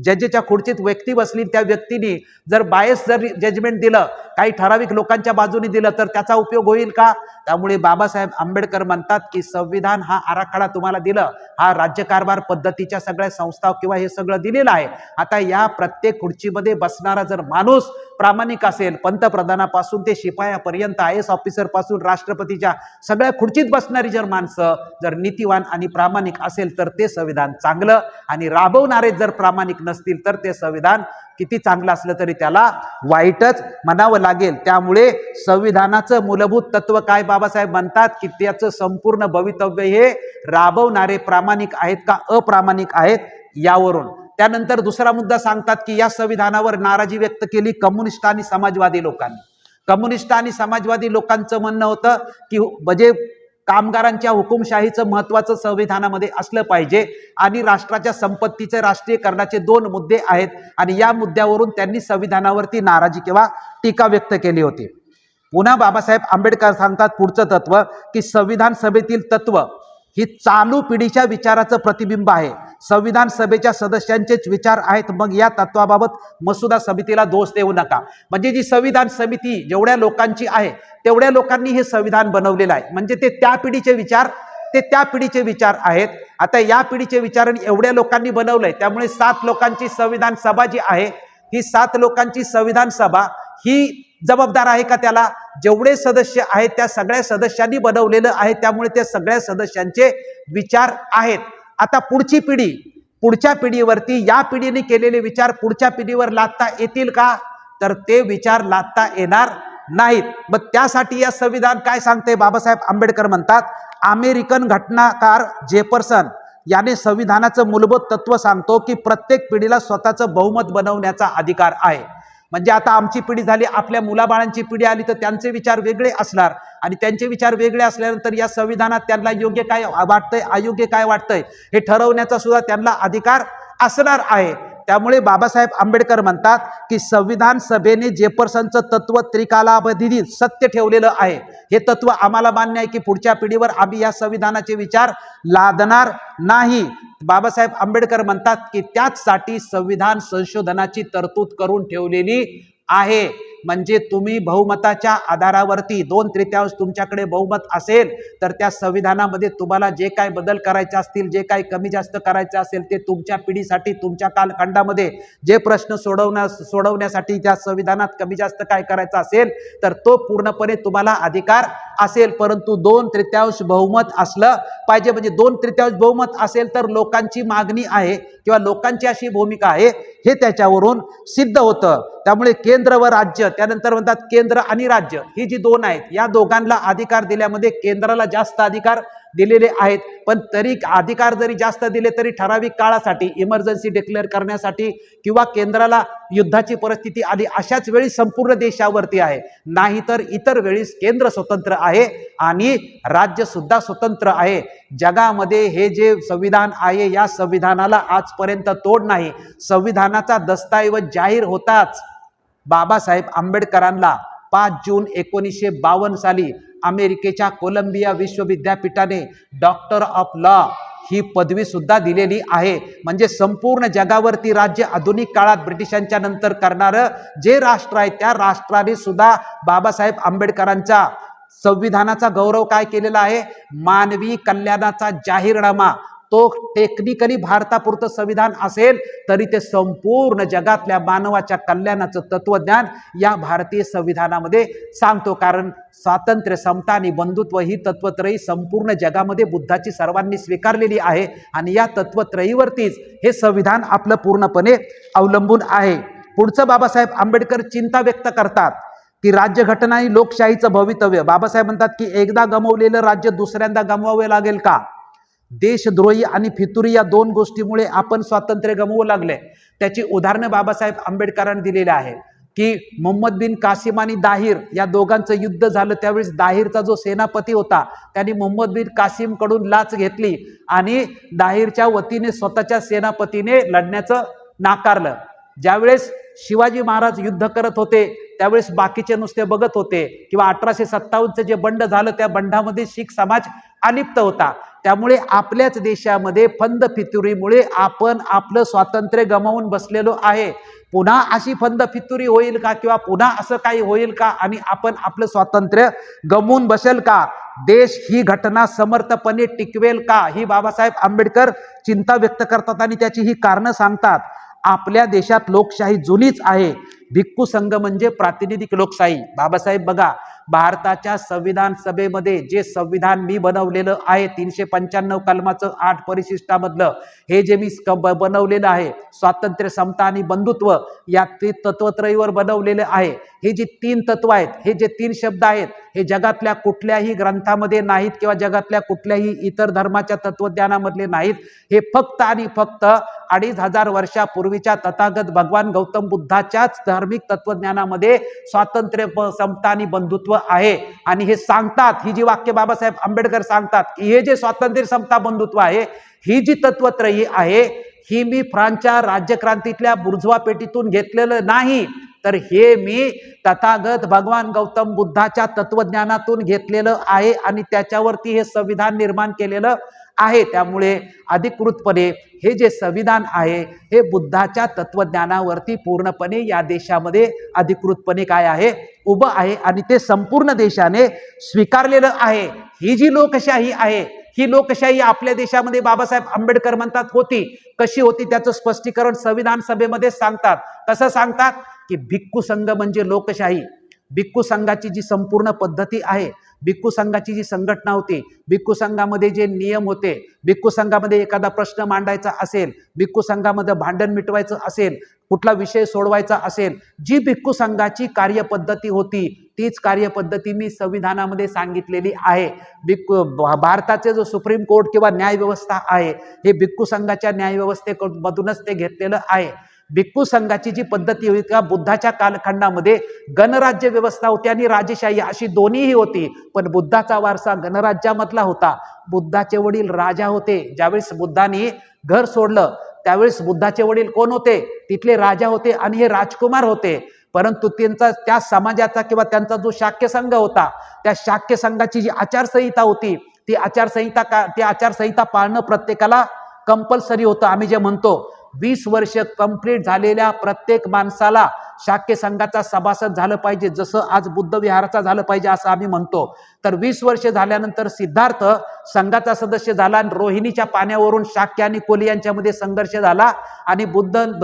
[SPEAKER 2] जजेच्या खुर्चीत व्यक्ती बसली, त्या व्यक्तीने जर बायस जर जजमेंट दिलं, काही ठराविक लोकांच्या बाजूने दिलं तर त्याचा उपयोग होईल का. त्यामुळे बाबासाहेब आंबेडकर म्हणतात की संविधान हा आराखडा तुम्हाला दिलं, हा राज्यकारभार पद्धतीच्या सगळ्या संस्था किंवा हे सगळं दिलेलं आहे. आता या प्रत्येक खुर्चीमध्ये बसणारा जर माणूस प्रामाणिक असेल, पंतप्रधानापासून ते शिपायापर्यंत IAS ऑफिसर पासून राष्ट्रपतीच्या सगळ्या खुर्चीत बसणारी जर माणसं जर नीतिवान आणि प्रामाणिक असेल तर ते संविधान चांगलं, आणि राबवणारे जर प्रामाणिक नसतील तर ते संविधान किती चांगलं असलं तरी त्याला वाईटच म्हणावं लागेल. त्यामुळे संविधानाचं मूलभूत तत्व काय, बाबासाहेब म्हणतात की त्याचं संपूर्ण भवितव्य हे राबवणारे प्रामाणिक आहेत का अप्रामाणिक आहेत यावरून. त्यानंतर दुसरा मुद्दा सांगतात की या संविधानावर नाराजी व्यक्त केली कम्युनिस्ट आणि समाजवादी लोकांनी. कम्युनिस्ट आणि समाजवादी लोकांचं म्हणणं होतं की म्हणजे कामगारांच्या हुकुमशाहीचं महत्वाचं संविधानामध्ये असलं पाहिजे आणि राष्ट्राच्या संपत्तीचे राष्ट्रीयकरणाचे 2 मुद्दे आहेत आणि या मुद्द्यावरून त्यांनी संविधानावरती नाराजी किंवा टीका व्यक्त केली होती. पुन्हा बाबासाहेब आंबेडकर सांगतात पुढचं तत्व की संविधान सभेतील तत्व ही चालू पिढीच्या विचाराचं प्रतिबिंब आहे. संविधान सभेच्या सदस्यांचेच विचार आहेत, मग या तत्वाबाबत मसुदा समितीला दोष देऊ नका. म्हणजे जी संविधान समिती जेवढ्या लोकांची आहे तेवढ्या लोकांनी हे संविधान बनवलेलं आहे, म्हणजे ते त्या पिढीचे विचार आहेत. आता या पिढीचे विचार एवढ्या लोकांनी बनवलंय, त्यामुळे 7 लोकांची संविधान सभा जी आहे ही 7 लोकांची संविधान सभा ही जबाबदार आहे का त्याला. जेवढे सदस्य आहेत त्या सगळ्या सदस्यांनी बनवलेलं आहे, त्यामुळे त्या सगळ्या सदस्यांचे विचार आहेत. आता पुढच्या पिढीवरती या पिढीने केलेले विचार पुढच्या पिढीवर लादता येतील का, तर ते विचार लादता येणार नाहीत. मग त्यासाठी या संविधान काय सांगते, बाबासाहेब आंबेडकर म्हणतात अमेरिकन घटनाकार जेफरसन याने संविधानाचं मूलभूत तत्व सांगतो की प्रत्येक पिढीला स्वतःचं बहुमत बनवण्याचा अधिकार आहे. म्हणजे आता आमची पिढी झाली, आपल्या मुलाबाळांची पिढी आली, तर त्यांचे विचार वेगळे असणार आणि त्यांचे विचार वेगळे असल्यानंतर या संविधानात त्यांना योग्य काय वाटतंय, अयोग्य काय वाटतंय हे ठरवण्याचा सुद्धा त्यांना अधिकार असणार आहे. त्यामुळे बाबासाहेब आंबेडकर म्हणतात की संविधान सभेने जेफरसनचं तत्व त्रिकालावधीत सत्य ठेवलेलं आहे. हे तत्व आम्हाला मान्य आहे की पुढच्या पिढीवर आम्ही या संविधानाचे विचार लादणार नाही. बाबासाहेब आंबेडकर म्हणतात की त्याचसाठी संविधान संशोधनाची तरतूद करून ठेवलेली आहे. म्हणजे तुम्ही बहुमताच्या आधारावरती 2/3 तुमच्याकडे बहुमत असेल तर त्या संविधानामध्ये तुम्हाला जे काय बदल करायचे असतील, जे काही कमी जास्त करायचे असेल ते तुमच्या पिढीसाठी, तुमच्या कालखंडामध्ये जे प्रश्न सोडवण्यासाठी त्या संविधानात कमी जास्त काय करायचं असेल तर तो पूर्णपणे तुम्हाला अधिकार असेल. परंतु 2/3 बहुमत असलं पाहिजे. म्हणजे 2/3 बहुमत असेल तर लोकांची मागणी आहे किंवा लोकांची अशी भूमिका आहे हे त्याच्यावरून सिद्ध होतं. त्यामुळे केंद्र व राज्य, त्यानंतर म्हणतात केंद्र आणि राज्य ही जी दोन आहेत, या दोघांना अधिकार दिल्यामध्ये केंद्राला जास्त अधिकार दिलेले आहेत. पण तरी अधिकार जरी जास्त दिले तरी ठराविक काळासाठी, इमर्जन्सी डिक्लेअर करण्यासाठी किंवा केंद्राला युद्धाची परिस्थिती आली अशाच वेळी संपूर्ण देशावरती आहे. नाहीतर इतर वेळी केंद्र स्वतंत्र आहे आणि राज्य सुद्धा स्वतंत्र आहे. जगामध्ये हे जे संविधान आहे या संविधानाला आजपर्यंत तोड नाही. संविधानाचा दस्तऐवज जाहीर होताच बाबासाहेब आंबेडकरांना 5 जून 1952 साली अमेरिकेच्या कोलंबिया विश्वविद्यापीठाने डॉक्टर ऑफ लॉ ही पदवी सुद्धा दिलेली आहे. म्हणजे संपूर्ण जगावरती राज्य आधुनिक काळात ब्रिटिशांच्या नंतर करणारं जे राष्ट्र आहे त्या राष्ट्राने सुद्धा बाबासाहेब आंबेडकरांच्या संविधानाचा गौरव काय केलेला आहे, मानवी कल्याणाचा जाहीरनामा. तो टेक्निकली भारतापुरतं संविधान असेल तरी ते संपूर्ण जगातल्या मानवाच्या कल्याणाचं तत्वज्ञान या भारतीय संविधानामध्ये सांगतो. कारण स्वातंत्र्य, समता आणि बंधुत्व ही तत्वत्रयी संपूर्ण जगामध्ये बुद्धाची सर्वांनी स्वीकारलेली आहे आणि या तत्वत्रयीवरतीच हे संविधान आपलं पूर्णपणे अवलंबून आहे. पुढचं बाबासाहेब आंबेडकर चिंता व्यक्त करतात की राज्यघटना ही लोकशाहीचं भवितव्य. बाबासाहेब म्हणतात की एकदा गमावलेलं राज्य दुसऱ्यांदा गमवावे लागेल का? देशद्रोही आणि फितुरी या 2 गोष्टीमुळे आपण स्वातंत्र्य गमवू लागले. त्याची उदाहरणं बाबासाहेब आंबेडकरांनी दिलेली आहे की मोहम्मद बिन कासिम आणि दाहिर या दोघांचं युद्ध झालं. त्यावेळेस दाहिरचा जो सेनापती होता त्याने मोहम्मद बिन कासिम कडून लाच घेतली आणि दाहिरच्या वतीने स्वतःच्या सेनापतीने लढण्याचं नाकारलं. ज्यावेळेस शिवाजी महाराज युद्ध करत होते त्यावेळेस बाकीचे नुसते बघत होते. किंवा 1857चं जे बंड झालं त्या बंडामध्ये शीख समाज अलिप्त होता. त्यामुळे आपल्याच देशामध्ये फंद फितुरीमुळे आपण आपलं स्वातंत्र्य गमावून बसलेलो आहे. पुन्हा अशी फंद फितुरी होईल का किंवा पुन्हा असं काही होईल का आणि आपण आपलं स्वातंत्र्य गमवून बसेल का? देश ही घटना समर्थपणे टिकवेल का? ही बाबासाहेब आंबेडकर चिंता व्यक्त करतात आणि त्याची ही कारणं सांगतात. आपल्या देशात लोकशाही जुनीच आहे. भिक्खू संघ म्हणजे प्रातिनिधिक लोकशाही. बाबासाहेब बघा, भारताच्या संविधान सभेमध्ये जे संविधान मी बनवलेलं आहे 395 कलमाचं 8 परिशिष्टामधलं हे जे मी बनवलेलं आहे, स्वातंत्र्य, समता आणि बंधुत्व या तत्वत्रयीवर बनवलेलं आहे. हे जे 3 तत्व आहेत, हे जे 3 शब्द आहेत, हे जगातल्या कुठल्याही ग्रंथामध्ये नाहीत किंवा जगातल्या कुठल्याही इतर धर्माच्या तत्वज्ञानामधले नाहीत. हे फक्त आणि फक्त 2500 वर्षापूर्वीच्या तथागत भगवान गौतम बुद्धाच्याच धार्मिक तत्वज्ञानामध्ये स्वातंत्र्य, समता आणि बंधुत्व आहे. आणि हे सांगतात, ही जी वाक्य बाबासाहेब आंबेडकर सांगतात की हे जे स्वातंत्र्य, समता, बंधुत्व आहे, ही जी तत्वत्रयी आहे ही मी फ्रान्सच्या राज्यक्रांतीतल्या बुर्झवा पेटीतून घेतलेलं नाही, तर हे मी तथागत भगवान गौतम बुद्धाच्या तत्वज्ञानातून घेतलेलं आहे आणि त्याच्यावरती हे संविधान निर्माण केलेलं आहे. त्यामुळे अधिकृतपणे हे जे संविधान आहे हे बुद्धाच्या तत्वज्ञानावरती पूर्णपणे या देशामध्ये अधिकृतपणे काय आहे, उभं आहे आणि ते संपूर्ण देशाने स्वीकारलेलं आहे. ही जी लोकशाही आहे, ही लोकशाही आपल्या देशामध्ये बाबासाहेब आंबेडकर म्हणतात होती. कशी होती त्याचं स्पष्टीकरण संविधान सभेमध्ये सांगतात. कसं सांगतात की भिक्खू संघ म्हणजे लोकशाही. भिक्खू संघाची जी संपूर्ण पद्धती आहे, भिक्खू संघाची जी संघटना होती, भिक्खू संघामध्ये जे नियम होते, भिक्खू संघामध्ये एखादा प्रश्न मांडायचा असेल, भिक्खू संघामध्ये भांडण मिटवायचं असेल, कुठला विषय सोडवायचा असेल, जी भिक्खू संघाची कार्यपद्धती होती तीच कार्यपद्धती मी संविधानामध्ये सांगितलेली आहे. भारताचे जो सुप्रीम कोर्ट किंवा न्याय व्यवस्था आहे हे भिक्खू संघाच्या न्याय व्यवस्थेमधूनच ते घेतलेलं आहे. भिक्खू संघाची जी पद्धती होती का बुद्धाच्या कालखंडामध्ये गणराज्य व्यवस्था होती आणि राजेशाही अशी दोन्हीही होती, पण बुद्धाचा वारसा गणराज्यामधला होता. बुद्धाचे वडील राजा होते. ज्यावेळेस बुद्धांनी घर सोडलं त्यावेळेस बुद्धाचे वडील कोण होते? तिथले राजा होते आणि हे राजकुमार होते. परंतु त्यांचा त्या समाजाचा किंवा त्यांचा जो शाक्य संघ होता, त्या शाक्य संघाची जी आचारसंहिता होती ती आचारसंहिता पाळणं प्रत्येकाला कंपल्सरी होतं. आम्ही जे म्हणतो 20 वर्ष कंप्लीट झालेल्या प्रत्येक माणसाला शाक्य संघाचा सभासद झालं पाहिजे, जसं आज बुद्ध विहाराचा झालं पाहिजे असं आम्ही म्हणतो. तर 20 वर्ष झाल्यानंतर सिद्धार्थ संघाचा सदस्य झाला आणि रोहिणीच्या पाण्यावरून शाक्य आणि कोली यांच्यामध्ये संघर्ष झाला आणि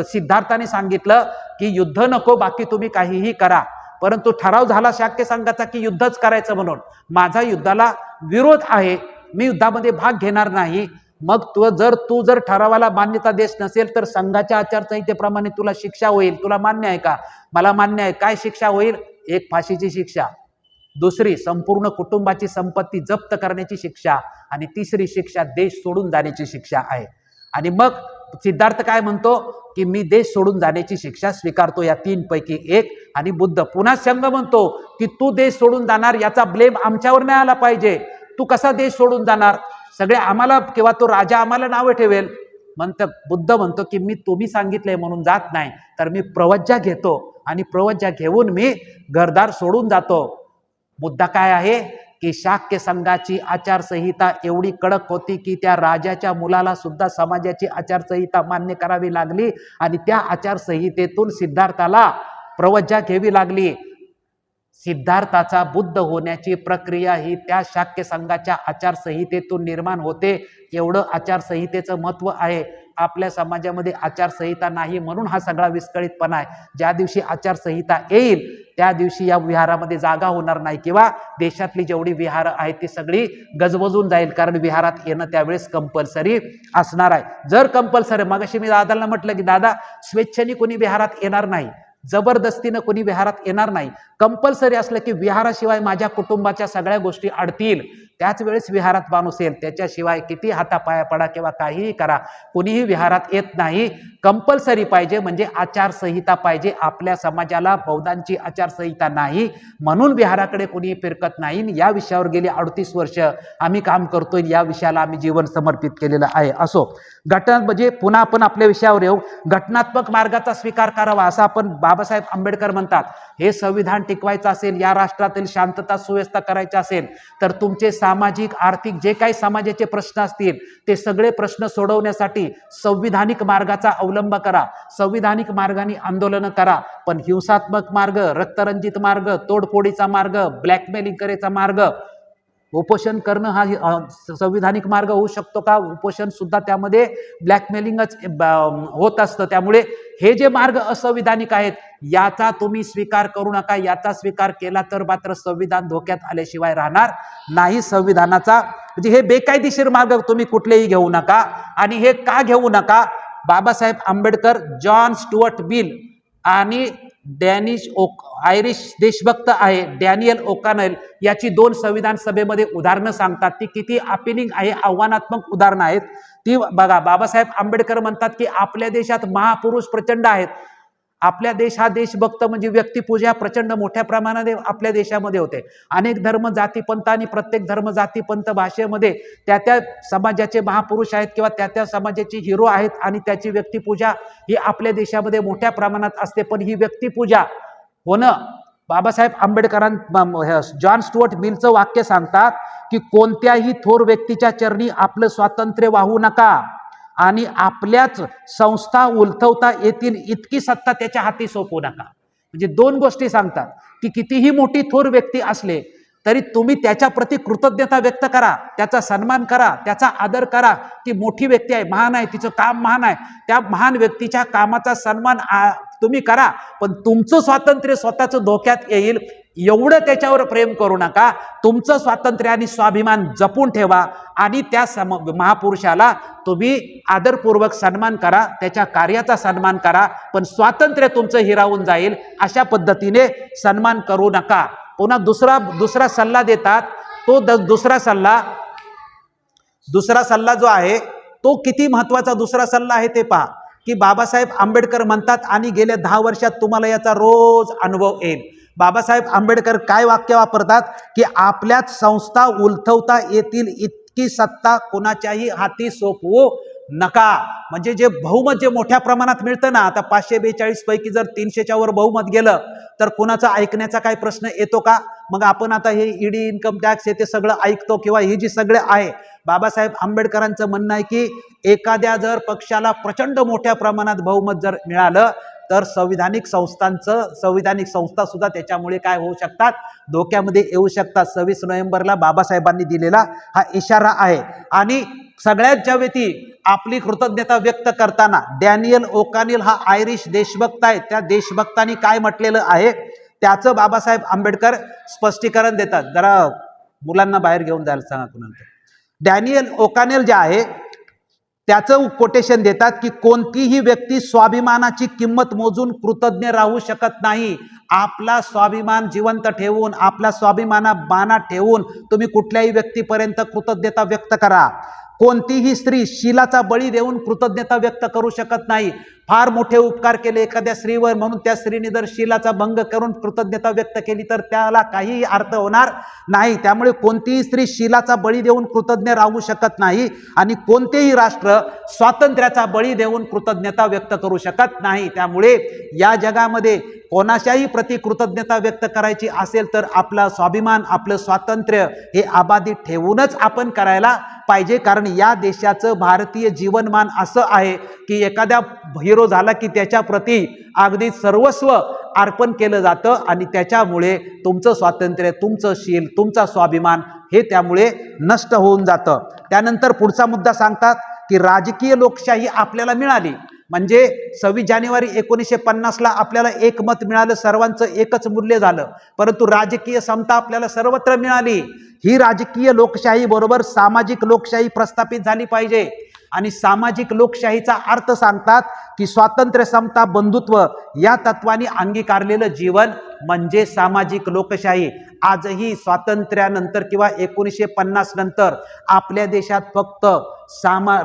[SPEAKER 2] सिद्धार्थाने सांगितलं की युद्ध नको, बाकी तुम्ही काहीही करा. परंतु ठराव झाला शाक्य संघाचा की युद्धच करायचं म्हणून. माझा युद्धाला विरोध आहे, मी युद्धामध्ये भाग घेणार नाही. मग तू जर ठरावाला मान्यता देत नसेल तर संघाच्या आचारसंहितेप्रमाणे तुला शिक्षा होईल. तुला मान्य आहे का? मला मान्य आहे. काय शिक्षा होईल? एक फाशीची शिक्षा, दुसरी संपूर्ण कुटुंबाची संपत्ती जप्त करण्याची शिक्षा आणि तिसरी शिक्षा देश सोडून जाण्याची शिक्षा आहे. आणि मग सिद्धार्थ काय म्हणतो की मी देश सोडून जाण्याची शिक्षा स्वीकारतो, या 3 पैकी एक. आणि बुद्ध पुन्हा संघ म्हणतो की तू देश सोडून जाणार, याचा ब्लेम आमच्यावर नाही आला पाहिजे. तू कसा देश सोडून जाणार? सगळे आम्हाला किंवा तो राजा आम्हाला नावे ठेवेल. बुद्ध म्हणतो की तुम्ही सांगितलंय म्हणून जात नाही, तर मी प्रवज्जा घेतो आणि प्रवज्जा घेऊन मी घरदार सोडून जातो. मुद्दा काय आहे की शाक्य संघाची आचारसंहिता एवढी कडक होती की त्या राजाच्या मुलाला सुद्धा समाजाची आचारसंहिता मान्य करावी लागली आणि त्या आचारसंहितेतून सिद्धार्थाला प्रवज्जा घ्यावी लागली. सिद्धार्थाचा बुद्ध होण्याची प्रक्रिया ही त्या शाक्य संघाच्या आचारसंहितेतून निर्माण होते. एवढं आचारसंहितेचं महत्व आहे. आपल्या समाजामध्ये आचारसंहिता नाही म्हणून हा सगळा विस्कळीतपणा आहे. ज्या दिवशी आचारसंहिता येईल त्या दिवशी या विहारामध्ये जागा होणार नाही किंवा देशातली जेवढी विहार आहेत ती सगळी गजबजून जाईल, कारण विहारात येणं त्यावेळेस कंपल्सरी असणार आहे. जर कंपल्सरी, मगाशी मी दादाला म्हटलं की दादा स्वेच्छेने कोणी विहारात येणार नाही, जबरदस्तीनं कोणी विहारात येणार नाही. कंपल्सरी असलं की विहाराशिवाय माझ्या कुटुंबाच्या सगळ्या गोष्टी अडतील, त्याच वेळेस विहारात माणूस येईल. त्याच्याशिवाय किती हातापाया पडा किंवा काहीही करा, कोणीही विहारात येत नाही. कंपल्सरी पाहिजे म्हणजे आचारसंहिता पाहिजे. आपल्या समाजाला बौद्धांची आचारसंहिता नाही म्हणून विहाराकडे कोणी फिरकत नाही. या विषयावर गेली 38 वर्ष आम्ही काम करतोय, या विषयाला आम्ही जीवन समर्पित केलेलं आहे. असो, म्हणजे पुन्हा आपण आपल्या विषयावर येऊ. घटनात्मक मार्गाचा स्वीकार करावा असं आपण बाबासाहेब आंबेडकर म्हणतात. हे संविधान टिकवायचं असेल, या राष्ट्रातील शांतता सुव्यवस्था करायची असेल तर तुमचे सामाजिक आर्थिक जे काही समाजाचे प्रश्न असतील ते सगळे प्रश्न सोडवण्यासाठी संविधानिक मार्गाचा अवलंब करा. संविधानिक मार्गाने आंदोलन करा, पण हिंसात्मक मार्ग, रक्तरंजित मार्ग, तोडफोडीचा मार्ग, ब्लॅकमेलिंग करायचा मार्ग, उपोषण करणं हा संविधानिक मार्ग होऊ शकतो का? उपोषण सुद्धा त्यामध्ये ब्लॅकमेलिंगच होत असतं. त्यामुळे हे जे मार्ग असंविधानिक आहेत याचा तुम्ही स्वीकार करू नका. याचा स्वीकार केला तर मात्र संविधान धोक्यात आल्याशिवाय राहणार नाही. संविधानाचा म्हणजे हे बेकायदेशीर मार्ग तुम्ही कुठलेही घेऊ नका. आणि हे का घेऊ नका? Babasaheb Ambedkar, John Stuart Mill आणि आयरिश देशभक्त आहे डॅनियल ओकानेल याची 2 संविधान सभेमध्ये उदाहरणं सांगतात. ती किती अपिलिंग आहे, आव्हानात्मक उदाहरणं आहेत ती बघा. बाबासाहेब आंबेडकर म्हणतात की आपल्या देशात महापुरुष प्रचंड आहेत. आपल्या देश हा देशभक्त म्हणजे व्यक्तिपूजा प्रचंड मोठ्या प्रमाणात आपल्या देशामध्ये होते. अनेक धर्म जातीपंथ आणि प्रत्येक धर्म जातीपंथ भाषेमध्ये त्या समाजाचे महापुरुष आहेत किंवा त्या समाजाचे हिरो आहेत आणि त्याची व्यक्तिपूजा ही आपल्या देशामध्ये मोठ्या प्रमाणात असते. पण ही व्यक्तिपूजा होणं, बाबासाहेब आंबेडकरांना जॉन स्टुअर्ट मिलचं वाक्य सांगतात की कोणत्याही थोर व्यक्तीच्या चरणी आपलं स्वातंत्र्य वाहू नका आणि आपल्याच संस्था उलथवता येतील इतकी सत्ता त्याच्या हाती सोपवू नका. म्हणजे 2 गोष्टी सांगतात की कितीही मोठी थोर व्यक्ती असले तरी तुम्ही त्याच्या प्रति कृतज्ञता व्यक्त करा, त्याचा सन्मान करा, त्याचा आदर करा. ती मोठी व्यक्ती आहे, महान आहे, तिचं काम महान आहे, त्या महान व्यक्तीच्या कामाचा सन्मान तुम्ही करा, पण तुमचं स्वातंत्र्य स्वतःचं धोक्यात येईल एवढं त्याच्यावर प्रेम करू नका. तुमचं स्वातंत्र्य आणि स्वाभिमान जपून ठेवा आणि त्या महापुरुषाला तुम्ही आदरपूर्वक सन्मान करा, त्याच्या कार्याचा सन्मान करा, पण स्वातंत्र्य तुमचं हिरावून जाईल अशा पद्धतीने सन्मान करू नका. पुन्हा दुसरा सल्ला देतात. तो दुसरा सल्ला जो आहे तो किती महत्वाचा दुसरा सल्ला आहे ते पहा. की बाबासाहेब आंबेडकर म्हणतात आणि गेल्या 10 वर्षात तुम्हाला याचा रोज अनुभव येईल. बाबासाहेब आंबेडकर काय वाक्य वापरतात की आपल्याच संस्था उलथवता येतील इतकी सत्ता कोणाच्याही हाती सोपवू नका. म्हणजे जे बहुमत जे मोठ्या प्रमाणात मिळतं ना, आता 542 पैकी जर 300च्या वर बहुमत गेलं तर कोणाचा ऐकण्याचा काय प्रश्न येतो का? मग आपण आता हे ईडी, इन्कम टॅक्स हे ते सगळं ऐकतो किंवा हे जे सगळे आहे. बाबासाहेब आंबेडकरांचं म्हणणं आहे की एखाद्या जर पक्षाला प्रचंड मोठ्या प्रमाणात बहुमत जर मिळालं तर संविधानिक संस्था सुद्धा त्याच्यामुळे काय होऊ शकतात, धोक्यामध्ये येऊ शकतात. 26 नोव्हेंबरला बाबासाहेबांनी दिलेला हा इशारा आहे. आणि सगळ्यांच्या वेती आपली कृतज्ञता व्यक्त करताना डॅनियल ओकानिल हा आयरिश देशभक्त आहे. त्या देशभक्तांनी काय म्हटलेलं आहे त्याचं बाबासाहेब आंबेडकर स्पष्टीकरण देतात. जरा मुलांना बाहेर घेऊन जायला सांगा कुणाला. डॅनियल ओकानिल जे आहे त्याचं कोटेशन देतात की कोणतीही व्यक्ती स्वाभिमानाची किंमत मोजून कृतज्ञ राहू शकत नाही. आपला स्वाभिमान जिवंत ठेवून, आपला स्वाभिमाना बाणात ठेवून तुम्ही कुठल्याही व्यक्तीपर्यंत कृतज्ञता व्यक्त करा. कोणतीही स्त्री शीलाचा बळी देऊन कृतज्ञता व्यक्त करू शकत नाही. फार मोठे उपकार केले एखाद्या स्त्रीवर म्हणून त्या स्त्रीने जर शीलाचा भंग करून कृतज्ञता व्यक्त केली तर त्याला काहीही अर्थ होणार नाही. त्यामुळे कोणतीही स्त्री शीलाचा बळी देऊन कृतज्ञ राहू शकत नाही आणि कोणतेही राष्ट्र स्वातंत्र्याचा बळी देऊन कृतज्ञता व्यक्त करू शकत नाही. त्यामुळे या जगामध्ये कोणाच्याही प्रति कृतज्ञता व्यक्त करायची असेल तर आपला स्वाभिमान, आपलं स्वातंत्र्य हे आबादी ठेवूनच आपण करायला पाहिजे. कारण या देशाचं भारतीय जीवनमान असं आहे की एखाद्या हिरो झाला की त्याच्या प्रती अगदी सर्वस्व अर्पण केलं जातं आणि त्याच्यामुळे तुमचं स्वातंत्र्य, तुमचं शील, तुमचा स्वाभिमान हे त्यामुळे नष्ट होऊन जातं. त्यानंतर पुढचा मुद्दा सांगतात की राजकीय लोकशाही आपल्याला मिळाली. म्हणजे 26 जानेवारी 1950ला आपल्याला एक मत मिळालं, सर्वांचं एकच मूल्य झालं. परंतु राजकीय समता आपल्याला सर्वत्र मिळाली. ही राजकीय लोकशाही बरोबर सामाजिक लोकशाही प्रस्थापित झाली पाहिजे. आणि सामाजिक लोकशाहीचा अर्थ सांगतात की स्वातंत्र्य, समता, बंधुत्व या तत्वांनी अंगीकारलेलं जीवन म्हणजे सामाजिक लोकशाही. आजही स्वातंत्र्यानंतर किंवा 1950 नंतर आपल्या देशात फक्त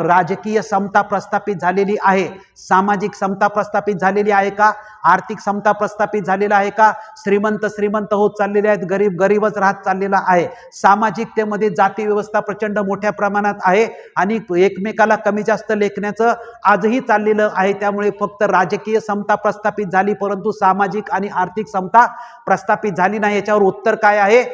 [SPEAKER 2] राजकीय समता प्रस्थापित झालेली आहे. सामाजिक समता प्रस्थापित झालेली आहे का? आर्थिक समता प्रस्थापित झालेला आहे का? श्रीमंत होत चाललेले आहेत, गरीबच राहत चाललेला आहे. सामाजिकतेमध्ये जाती व्यवस्था प्रचंड मोठ्या प्रमाणात आहे आणि एकमेकाला कमी जास्त लेखण्याचं आजही चाललेलं आहे. त्यामुळे फक्त राजकीय समता प्रस्थापित झाली परंतु सामाजिक आणि आर्थिक समता प्रस्थापित झाली नाही. याच्यावर उत्तर काय आहे?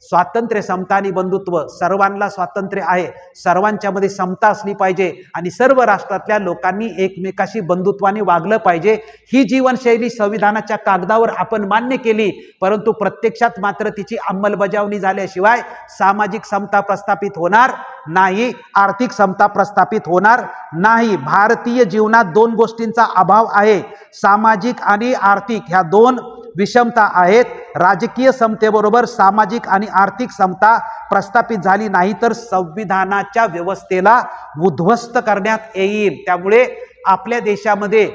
[SPEAKER 2] स्वातंत्र्य, समता आणि बंधुत्व. सर्वांना स्वातंत्र्य आहे, सर्वांच्या मध्ये समता असली पाहिजे आणि सर्व राष्ट्रातल्या लोकांनी एकमेकाशी बंधुत्वाने वागलं पाहिजे. ही जीवनशैली संविधानाच्या कागदावर आपण मान्य केली परंतु प्रत्यक्षात मात्र तिची अंमलबजावणी झाल्याशिवाय सामाजिक समता प्रस्थापित होणार नाही, आर्थिक समता प्रस्थापित होणार नाही. भारतीय जीवनात 2 गोष्टींचा अभाव आहे. सामाजिक आणि आर्थिक ह्या 2 विषमता आहेत. राजकीय समतेबरोबर सामाजिक आणि आर्थिक समता प्रस्थापित झाली नाही तर संविधानाच्या व्यवस्थेला उद्ध्वस्त करण्यात येईल. त्यामुळे आपल्या देशामध्ये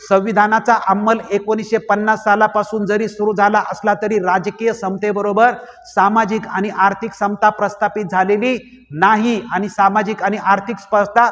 [SPEAKER 2] संविधानाचा अंमल 1950 सालापासून जरी सुरू झाला असला तरी राजकीय समतेबरोबर सामाजिक आणि आर्थिक समता प्रस्थापित झालेली नाही. आणि सामाजिक आणि आर्थिक समता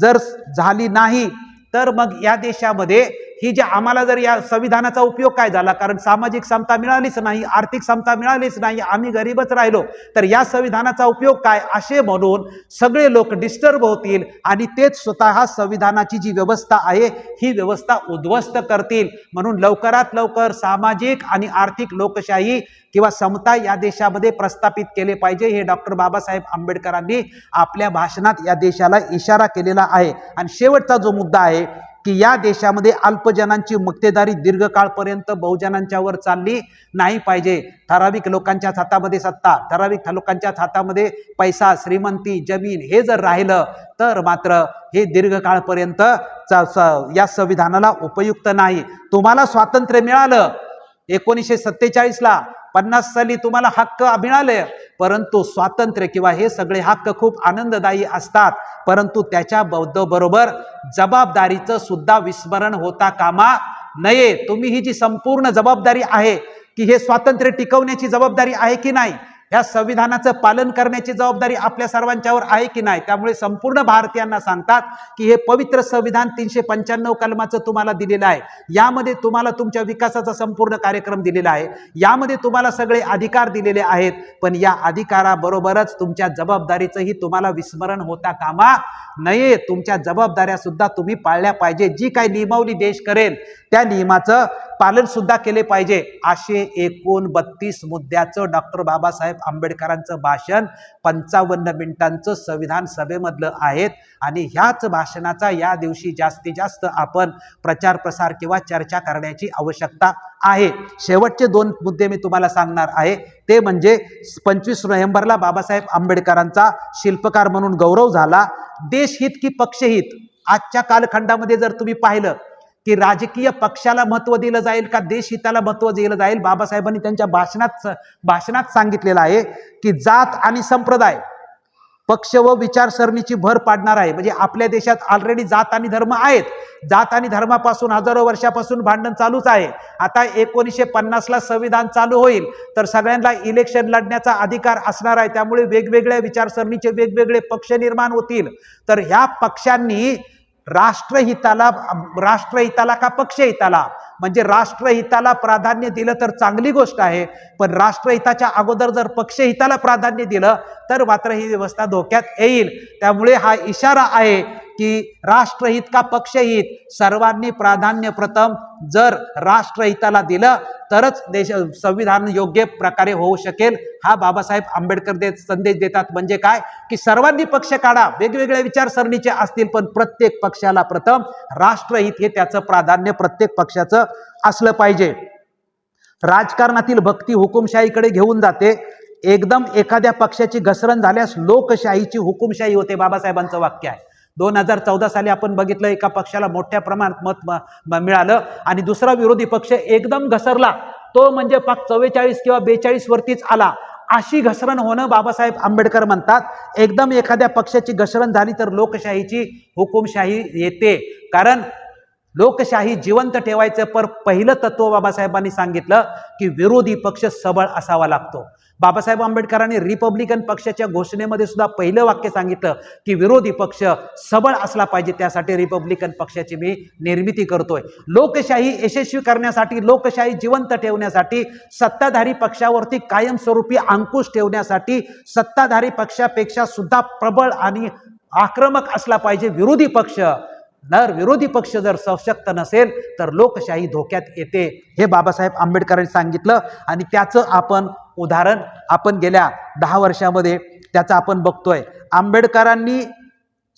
[SPEAKER 2] जर झाली नाही तर मग या देशामध्ये ही जे आम्हाला जर या संविधानाचा उपयोग काय झाला? कारण सामाजिक समता मिळालीच नाही, आर्थिक समता मिळालीच नाही, आम्ही गरीबच राहिलो, तर या संविधानाचा उपयोग काय? असे म्हणून सगळे लोक डिस्टर्ब होतील आणि तेच स्वतः संविधानाची जी व्यवस्था आहे ही व्यवस्था उद्ध्वस्त करतील. म्हणून लवकरात लवकर सामाजिक आणि आर्थिक लोकशाही किंवा समता या देशामध्ये प्रस्थापित केले पाहिजे. हे डॉक्टर बाबासाहेब आंबेडकरांनी आपल्या भाषणात या देशाला इशारा केलेला आहे. आणि शेवटचा जो मुद्दा आहे की या देशामध्ये अल्पजनांची मक्तेदारी दीर्घकाळपर्यंत बहुजनांच्या वर चालली नाही पाहिजे. ठराविक लोकांच्या हातामध्ये सत्ता, ठराविक लोकांच्या हातामध्ये पैसा, श्रीमंती, जमीन हे जर राहिलं तर मात्र हे दीर्घकाळपर्यंत या संविधानाला उपयुक्त नाही. तुम्हाला स्वातंत्र्य मिळालं 1947ला, 50 साली तुम्हाला हक्क मिळाले परंतु स्वातंत्र्य किंवा हे सगळे हक्क खूप आनंददायी असतात परंतु त्याच्या बरोबर जबाबदारीचं सुद्धा विस्मरण होता कामा नये. तुम्ही ही जी संपूर्ण जबाबदारी आहे की हे स्वातंत्र्य टिकवण्याची जबाबदारी आहे की नाही, या संविधानाचं पालन करण्याची जबाबदारी आपल्या सर्वांच्यावर आहे की नाही. त्यामुळे संपूर्ण भारतीयांना सांगतात की हे पवित्र संविधान 395 कलमाचं तुम्हाला दिलेलं आहे. यामध्ये तुम्हाला तुमच्या विकासाचा संपूर्ण कार्यक्रम दिलेला आहे. यामध्ये तुम्हाला सगळे अधिकार दिलेले आहेत. पण या अधिकाराबरोबरच तुमच्या जबाबदारीचंही तुम्हाला विस्मरण होता कामा नये. तुमच्या जबाबदाऱ्या सुद्धा तुम्ही पाळल्या पाहिजे. जी काही नियमावली देश करेल त्या नियमाचं पालन सुद्धा केले पाहिजे. असे एकूण 32 मुद्द्याचं डॉक्टर बाबासाहेब आंबेडकरांचं भाषण 55 मिनिटांचं संविधान सभेमधलं आहेत. आणि ह्याच भाषणाचा या दिवशी जास्तीत जास्त आपण प्रचार प्रसार किंवा चर्चा करण्याची आवश्यकता आहे. शेवटचे 2 मुद्दे मी तुम्हाला सांगणार आहे. ते म्हणजे 25 नोव्हेंबरला बाबासाहेब आंबेडकरांचा शिल्पकार म्हणून गौरव झाला. देशहित की पक्षहित, आजच्या कालखंडामध्ये जर तुम्ही पाहिलं की राजकीय पक्षाला महत्व दिलं जाईल का देशहिताला महत्व दिलं जाईल, बाबासाहेबांनी त्यांच्या भाषणात सांगितलेलं आहे की जात आणि संप्रदाय, पक्ष व विचारसरणीची भर पाडणार आहे. म्हणजे आपल्या देशात ऑलरेडी जात आणि धर्म आहेत. जात आणि धर्मापासून हजारो वर्षापासून भांडण चालूच आहे. आता 1950ला संविधान चालू होईल तर सगळ्यांना इलेक्शन लढण्याचा अधिकार असणार आहे. त्यामुळे वेगवेगळ्या विचारसरणीचे वेगवेगळे पक्ष निर्माण होतील. तर ह्या पक्षांनी राष्ट्रहिताला का पक्षहिताला, म्हणजे राष्ट्रहिताला प्राधान्य दिलं तर चांगली गोष्ट आहे. पण राष्ट्रहिताच्या अगोदर जर पक्षहिताला प्राधान्य दिलं तर मात्र ही व्यवस्था धोक्यात येईल. त्यामुळे हा इशारा आहे की राष्ट्रहित का पक्षहित, सर्वांनी प्राधान्य प्रथम जर राष्ट्रहिताला दिलं तरच संविधान योग्य प्रकारे होऊ शकेल. हा बाबासाहेब आंबेडकर संदेश देतात. म्हणजे काय की सर्वांनी पक्ष काढा, वेगवेगळ्या विचारसरणीचे असतील, पण प्रत्येक पक्षाला प्रथम राष्ट्रहित हे त्याचं प्राधान्य प्रत्येक पक्षाचं असलं पाहिजे. राजकारणातील भक्ती हुकुमशाहीकडे घेऊन जाते. एकदम एखाद्या पक्षाची घसरण झाल्यास लोकशाहीची हुकुमशाही होते, बाबासाहेबांचं वाक्य आहे. 2014 साली आपण बघितलं, एका पक्षाला मोठ्या प्रमाणात मत मिळालं आणि दुसरा विरोधी पक्ष एकदम घसरला, तो म्हणजे पाक 44 किंवा 42 वरतीच आला. अशी घसरण होणं बाबासाहेब आंबेडकर म्हणतात एकदम एखाद्या पक्षाची घसरण झाली तर लोकशाहीची हुकुमशाही येते. कारण लोकशाही जिवंत ठेवायचं पर पहिलं तत्व बाबासाहेबांनी सांगितलं की विरोधी पक्ष सबळ असावा लागतो. बाबासाहेब आंबेडकरांनी रिपब्लिकन पक्षाच्या घोषणेमध्ये सुद्धा पहिलं वाक्य सांगितलं की विरोधी पक्ष सबळ असला पाहिजे. त्यासाठी रिपब्लिकन पक्षाची मी निर्मिती करतोय. लोकशाही यशस्वी करण्यासाठी, लोकशाही जिवंत ठेवण्यासाठी, सत्ताधारी पक्षावरती कायमस्वरूपी अंकुश ठेवण्यासाठी सत्ताधारी पक्षापेक्षा सुद्धा प्रबळ आणि आक्रमक असला पाहिजे विरोधी पक्ष. विरोधी पक्ष जर सशक्त नसेल तर लोकशाही धोक्यात येते, हे बाबासाहेब आंबेडकरांनी सांगितलं. आणि त्याचं आपण उदाहरण आपण गेल्या 10 वर्षामध्ये त्याचं आपण बघतोय. आंबेडकरांनी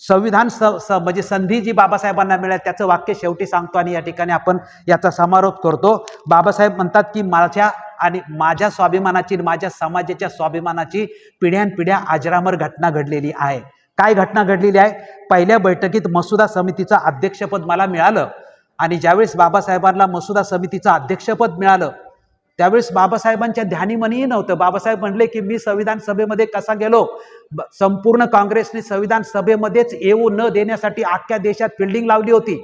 [SPEAKER 2] संविधान म्हणजे संधी जी बाबासाहेबांना मिळाली त्याचं वाक्य शेवटी सांगतो आणि या ठिकाणी आपण याचा समारोप करतो. बाबासाहेब म्हणतात की माझ्या स्वाभिमानाची, माझ्या समाजाच्या स्वाभिमानाची पिढ्यानपिढ्या अजरामर घटना घडलेली आहे. काय घटना घडलेली आहे? पहिल्या बैठकीत मसुदा समितीचं अध्यक्षपद मला मिळालं आणि ज्यावेळेस बाबासाहेबांना मसुदा समितीचं अध्यक्षपद मिळालं त्यावेळेस बाबासाहेबांच्या ध्यानीमनीही नव्हतं. बाबासाहेब म्हणले की मी संविधान सभेमध्ये कसा गेलो, संपूर्ण काँग्रेसने संविधान सभेमध्येच येऊ न देण्यासाठी अख्ख्या देशात फिल्डिंग लावली होती.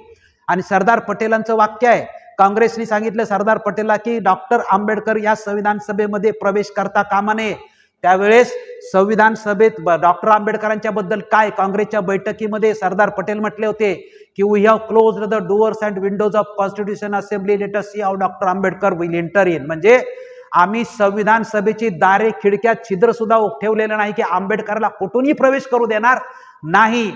[SPEAKER 2] आणि सरदार पटेलांचं वाक्य आहे, काँग्रेसने सांगितलं सरदार पटेलला की डॉक्टर आंबेडकर या संविधान सभेमध्ये प्रवेश करता कामा नये. त्यावेळेस संविधान सभेत डॉक्टर आंबेडकरांच्या बद्दल काय काँग्रेसच्या बैठकीमध्ये सरदार पटेल म्हटले होते की we have closed the doors and windows of constitution assembly, let us see how doctor Ambedkar will enter in. म्हणजे आम्ही संविधान सभेची दारे खिडक्या छिद्र सुद्धा ठेवलेलं नाही की आंबेडकरला कुठूनही प्रवेश करू देणार नाही.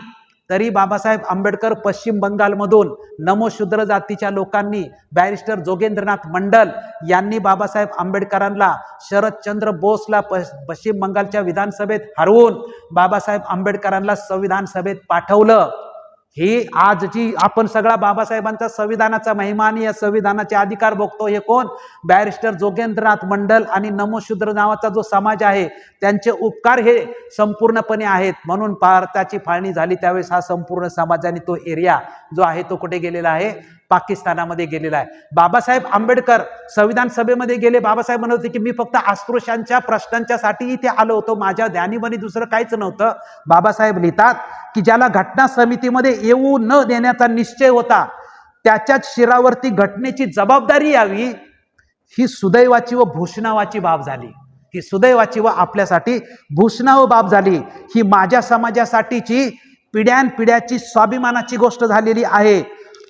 [SPEAKER 2] तरी बाबासाहेब आंबेडकर पश्चिम बंगालमधून नमो शूद्र जातीच्या लोकांनी, बॅरिस्टर जोगेंद्रनाथ मंडल यांनी बाबासाहेब आंबेडकरांना शरदचंद्र बोसला पश्चिम बंगालच्या विधानसभेत हरवून बाबासाहेब आंबेडकरांना संविधान सभेत पाठवलं. ही आज जी आपण सगळा बाबासाहेबांचा संविधानाचा महिमा आणि या संविधानाचे अधिकार बघतो, हे कोण? बॅरिस्टर जोगेंद्रनाथ मंडल आणि नमो शूद्र नावाचा जो समाज आहे त्यांचे उपकार हे संपूर्णपणे आहेत. म्हणून भारताची फाळणी झाली त्यावेळेस हा संपूर्ण समाजाने तो एरिया जो आहे तो कुठे गेलेला आहे? पाकिस्तानामध्ये गेलेला आहे. बाबासाहेब आंबेडकर संविधान सभेमध्ये गेले. बाबासाहेब म्हणत होते की मी फक्त अस्पृश्यांच्या प्रश्नांच्यासाठी इथे आलो होतो, माझ्या ध्यानीमनी दुसरं काहीच नव्हतं. बाबासाहेब लिहितात की ज्याला घटना समितीमध्ये येऊ न देण्याचा निश्चय होता त्याच्याच शिरावरती घटनेची जबाबदारी यावी ही सुदैवाची व भूषणावाची बाब झाली. ती सुदैवाची व आपल्यासाठी भूषणाव बाब झाली. ही माझ्या समाजासाठीची पिढ्यानपिढ्याची स्वाभिमानाची गोष्ट झालेली आहे.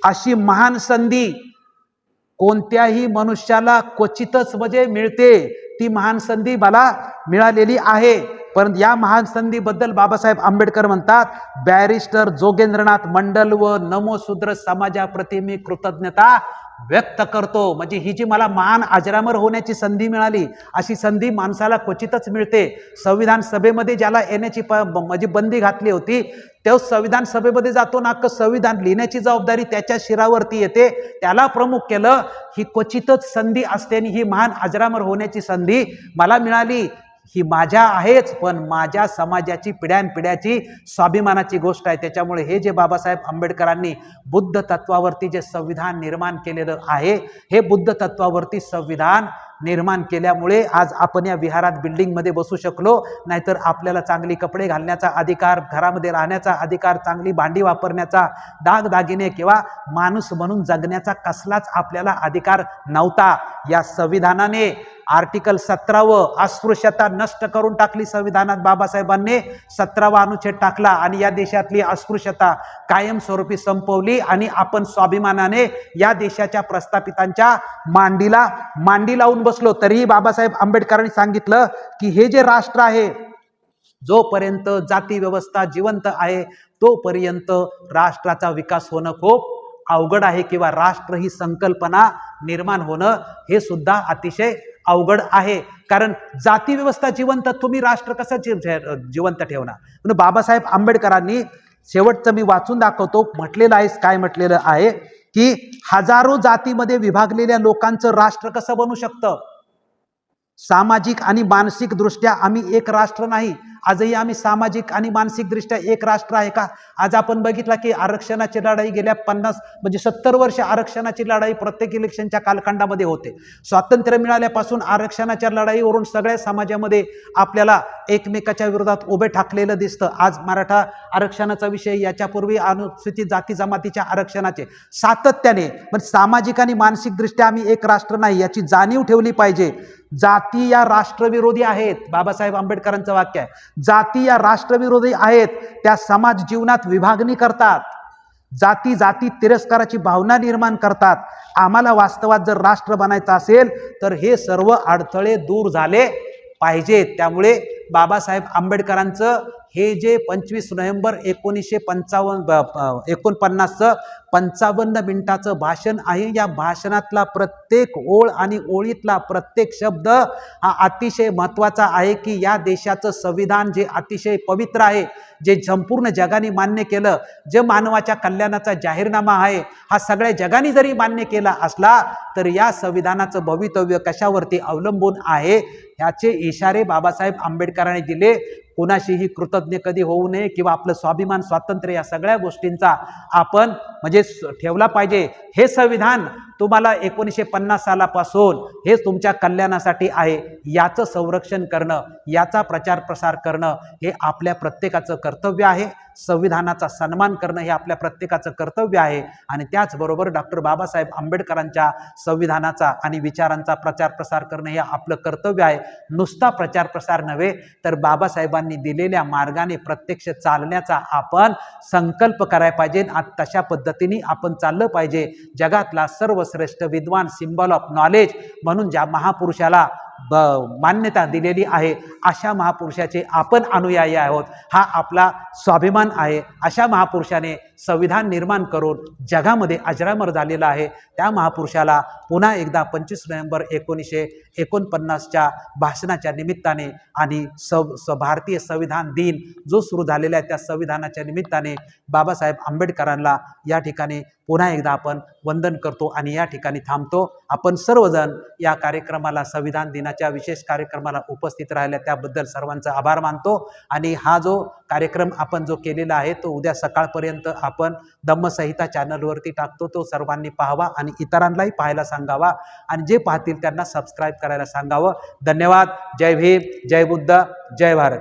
[SPEAKER 2] अशी महान संधी कोणत्याही मनुष्याला क्वचितच म्हणजे मिळते. ती महान संधी मला मिळालेली आहे. परंतु या महान संधीबद्दल बाबासाहेब आंबेडकर म्हणतात, बॅरिस्टर जोगेंद्रनाथ मंडल व नमोशूद्र समाजाप्रती मी कृतज्ञता व्यक्त करतो. म्हणजे ही जी मला महान अजरामर होण्याची संधी मिळाली, अशी संधी माणसाला क्वचितच मिळते. संविधान सभेमध्ये ज्याला येण्याची म्हणजे बंदी घातली होती, तो संविधान सभेमध्ये जातो ना, संविधान लिहिण्याची जबाबदारी त्याच्या शिरावरती येते, त्याला प्रमुख केलं. ही क्वचितच संधी असते आणि ही महान अजरामर होण्याची संधी मला मिळाली. ही माझ्या आहेच, पण माझ्या समाजाची पिढ्यानपिढ्याची स्वाभिमानाची गोष्ट आहे. त्याच्यामुळे हे जे बाबासाहेब आंबेडकरांनी बुद्ध तत्वावरती जे संविधान निर्माण केलेलं आहे, हे बुद्ध तत्वावरती संविधान निर्माण केल्यामुळे आज आपण या विहारात बिल्डिंगमध्ये बसू शकलो. नाहीतर आपल्याला चांगली कपडे घालण्याचा अधिकार, घरामध्ये राहण्याचा अधिकार, चांगली भांडी वापरण्याचा, दागदागिने किंवा माणूस म्हणून जगण्याचा कसलाच आपल्याला अधिकार नव्हता. या संविधानाने आर्टिकल 17 अस्पृश्यता नष्ट करून टाकली. संविधानात बाबासाहेबांनी 17वा अनुच्छेद टाकला आणि या देशातली अस्पृश्यता कायमस्वरूपी संपवली. आणि आपण स्वाभिमानाने या देशाच्या प्रस्थापितांच्या मांडीला मांडी लावून बसलो. तरीही बाबासाहेब आंबेडकरांनी सांगितलं की हे जे राष्ट्र आहे, जोपर्यंत जाती व्यवस्था जिवंत आहे तोपर्यंत राष्ट्राचा विकास होणं खूप अवघड आहे, किंवा राष्ट्र ही संकल्पना निर्माण होणं हे सुद्धा अतिशय अवघड आहे. कारण जाती व्यवस्था जिवंत, तुम्ही राष्ट्र कसं जिवंत ठेवणार. म्हणून बाबासाहेब आंबेडकरांनी शेवटचं मी वाचून दाखवतो, म्हटलेलं आहे, काय म्हटलेलं आहे की हजारो जातीमध्ये विभागलेल्या लोकांचं राष्ट्र कसं बनू शकतं. सामाजिक आणि मानसिक दृष्ट्या आम्ही एक राष्ट्र नाही. आजही आम्ही सामाजिक आणि मानसिक दृष्ट्या एक राष्ट्र आहे का. आज आपण बघितलं की आरक्षणाची लढाई गेल्या 70 वर्ष आरक्षणाची लढाई प्रत्येक इलेक्शनच्या कालखंडामध्ये होते. स्वातंत्र्य मिळाल्यापासून आरक्षणाच्या लढाईवरून सगळ्या समाजामध्ये आपल्याला एकमेकाच्या विरोधात उभे ठाकलेलं दिसतं. आज मराठा आरक्षणाचा विषय, याच्यापूर्वी अनुसूचित जाती जमातीच्या आरक्षणाचे सातत्याने. पण सामाजिक आणि मानसिक दृष्ट्या आम्ही एक राष्ट्र नाही याची जाणीव ठेवली पाहिजे. जाती या राष्ट्रविरोधी आहेत. बाबासाहेब आंबेडकरांचं वाक्य आहे, जाती या राष्ट्रविरोधी आहेत. त्या समाज जीवनात विभागणी करतात, जाती जाती तिरस्काराची भावना निर्माण करतात. आम्हाला वास्तवात जर राष्ट्र बनायचं असेल तर हे सर्व अडथळे दूर झाले पाहिजेत. त्यामुळे बाबासाहेब आंबेडकरांचं हे जे 25 नोव्हेंबर 1949 55 मिनिटाचं भाषण आहे, या भाषणातला प्रत्येक ओळ आणि ओळीतला प्रत्येक शब्द हा अतिशय महत्त्वाचा आहे. की या देशाचं संविधान जे अतिशय पवित्र आहे, जे संपूर्ण जगाने मान्य केलं, जे मानवाच्या कल्याणाचा जाहीरनामा आहे, हा सगळ्या जगाने जरी मान्य केला असला तर या संविधानाचं भवितव्य कशावरती अवलंबून आहे याचे इशारे बाबासाहेब आंबेडकरांनी दिले. कोणाशीही कृतज्ञ कधी होऊ नये, किंवा आपलं स्वाभिमान, स्वातंत्र्य या सगळ्या गोष्टींचा आपण म्हणजे ठेवला पाहिजे. हे संविधान तुम्हाला 1950 सालापासून हे तुमच्या कल्याणासाठी आहे. याचं संरक्षण करणं, याचा प्रचार प्रसार करणं हे आपल्या प्रत्येकाचं कर्तव्य आहे. संविधानाचा सन्मान करणं हे आपल्या प्रत्येकाचं कर्तव्य आहे. आणि त्याचबरोबर डॉक्टर बाबासाहेब आंबेडकरांच्या संविधानाचा आणि विचारांचा प्रचार प्रसार करणं हे आपलं कर्तव्य आहे. नुसता प्रचार प्रसार नव्हे तर बाबासाहेबांनी दिलेल्या मार्गाने प्रत्यक्ष चालण्याचा आपण संकल्प करायला पाहिजे. तशा पद्धतीने आपण चाललं पाहिजे. जगातला सर्वश्रेष्ठ विद्वान, सिम्बॉल ऑफ नॉलेज म्हणून ज्या महापुरुषाला मान्यता दिलेली आहे, अशा महापुरुषाचे आपण अनुयायी आहोत. हा आपला स्वाभिमान आहे. अशा महापुरुषाने संविधान निर्माण करून जगामध्ये अजरामर झालेला आहे. त्या महापुरुषाला पुन्हा एकदा 25 नोव्हेंबर 1949च्या भाषणाच्या निमित्ताने आणि भारतीय संविधान दिन जो सुरू झालेला आहे त्या संविधानाच्या निमित्ताने बाबासाहेब आंबेडकरांना या ठिकाणी पुन्हा एकदा आपण वंदन करतो आणि या ठिकाणी थांबतो. आपण सर्वजण या कार्यक्रमाला, संविधान दिनाच्या विशेष कार्यक्रमाला उपस्थित राहिल्या त्याबद्दल सर्वांचा आभार मानतो. आणि हा जो कार्यक्रम आपण जो केलेला आहे तो उद्या सकाळपर्यंत आपण धम्मसंहिता चॅनलवरती टाकतो. तो सर्वांनी पाहावा आणि इतरांनाही पाहायला सांगावा आणि जे पाहतील त्यांना सबस्क्राईब करायला सांगावं. धन्यवाद. जय भीम, जय बुद्ध, जय भारत.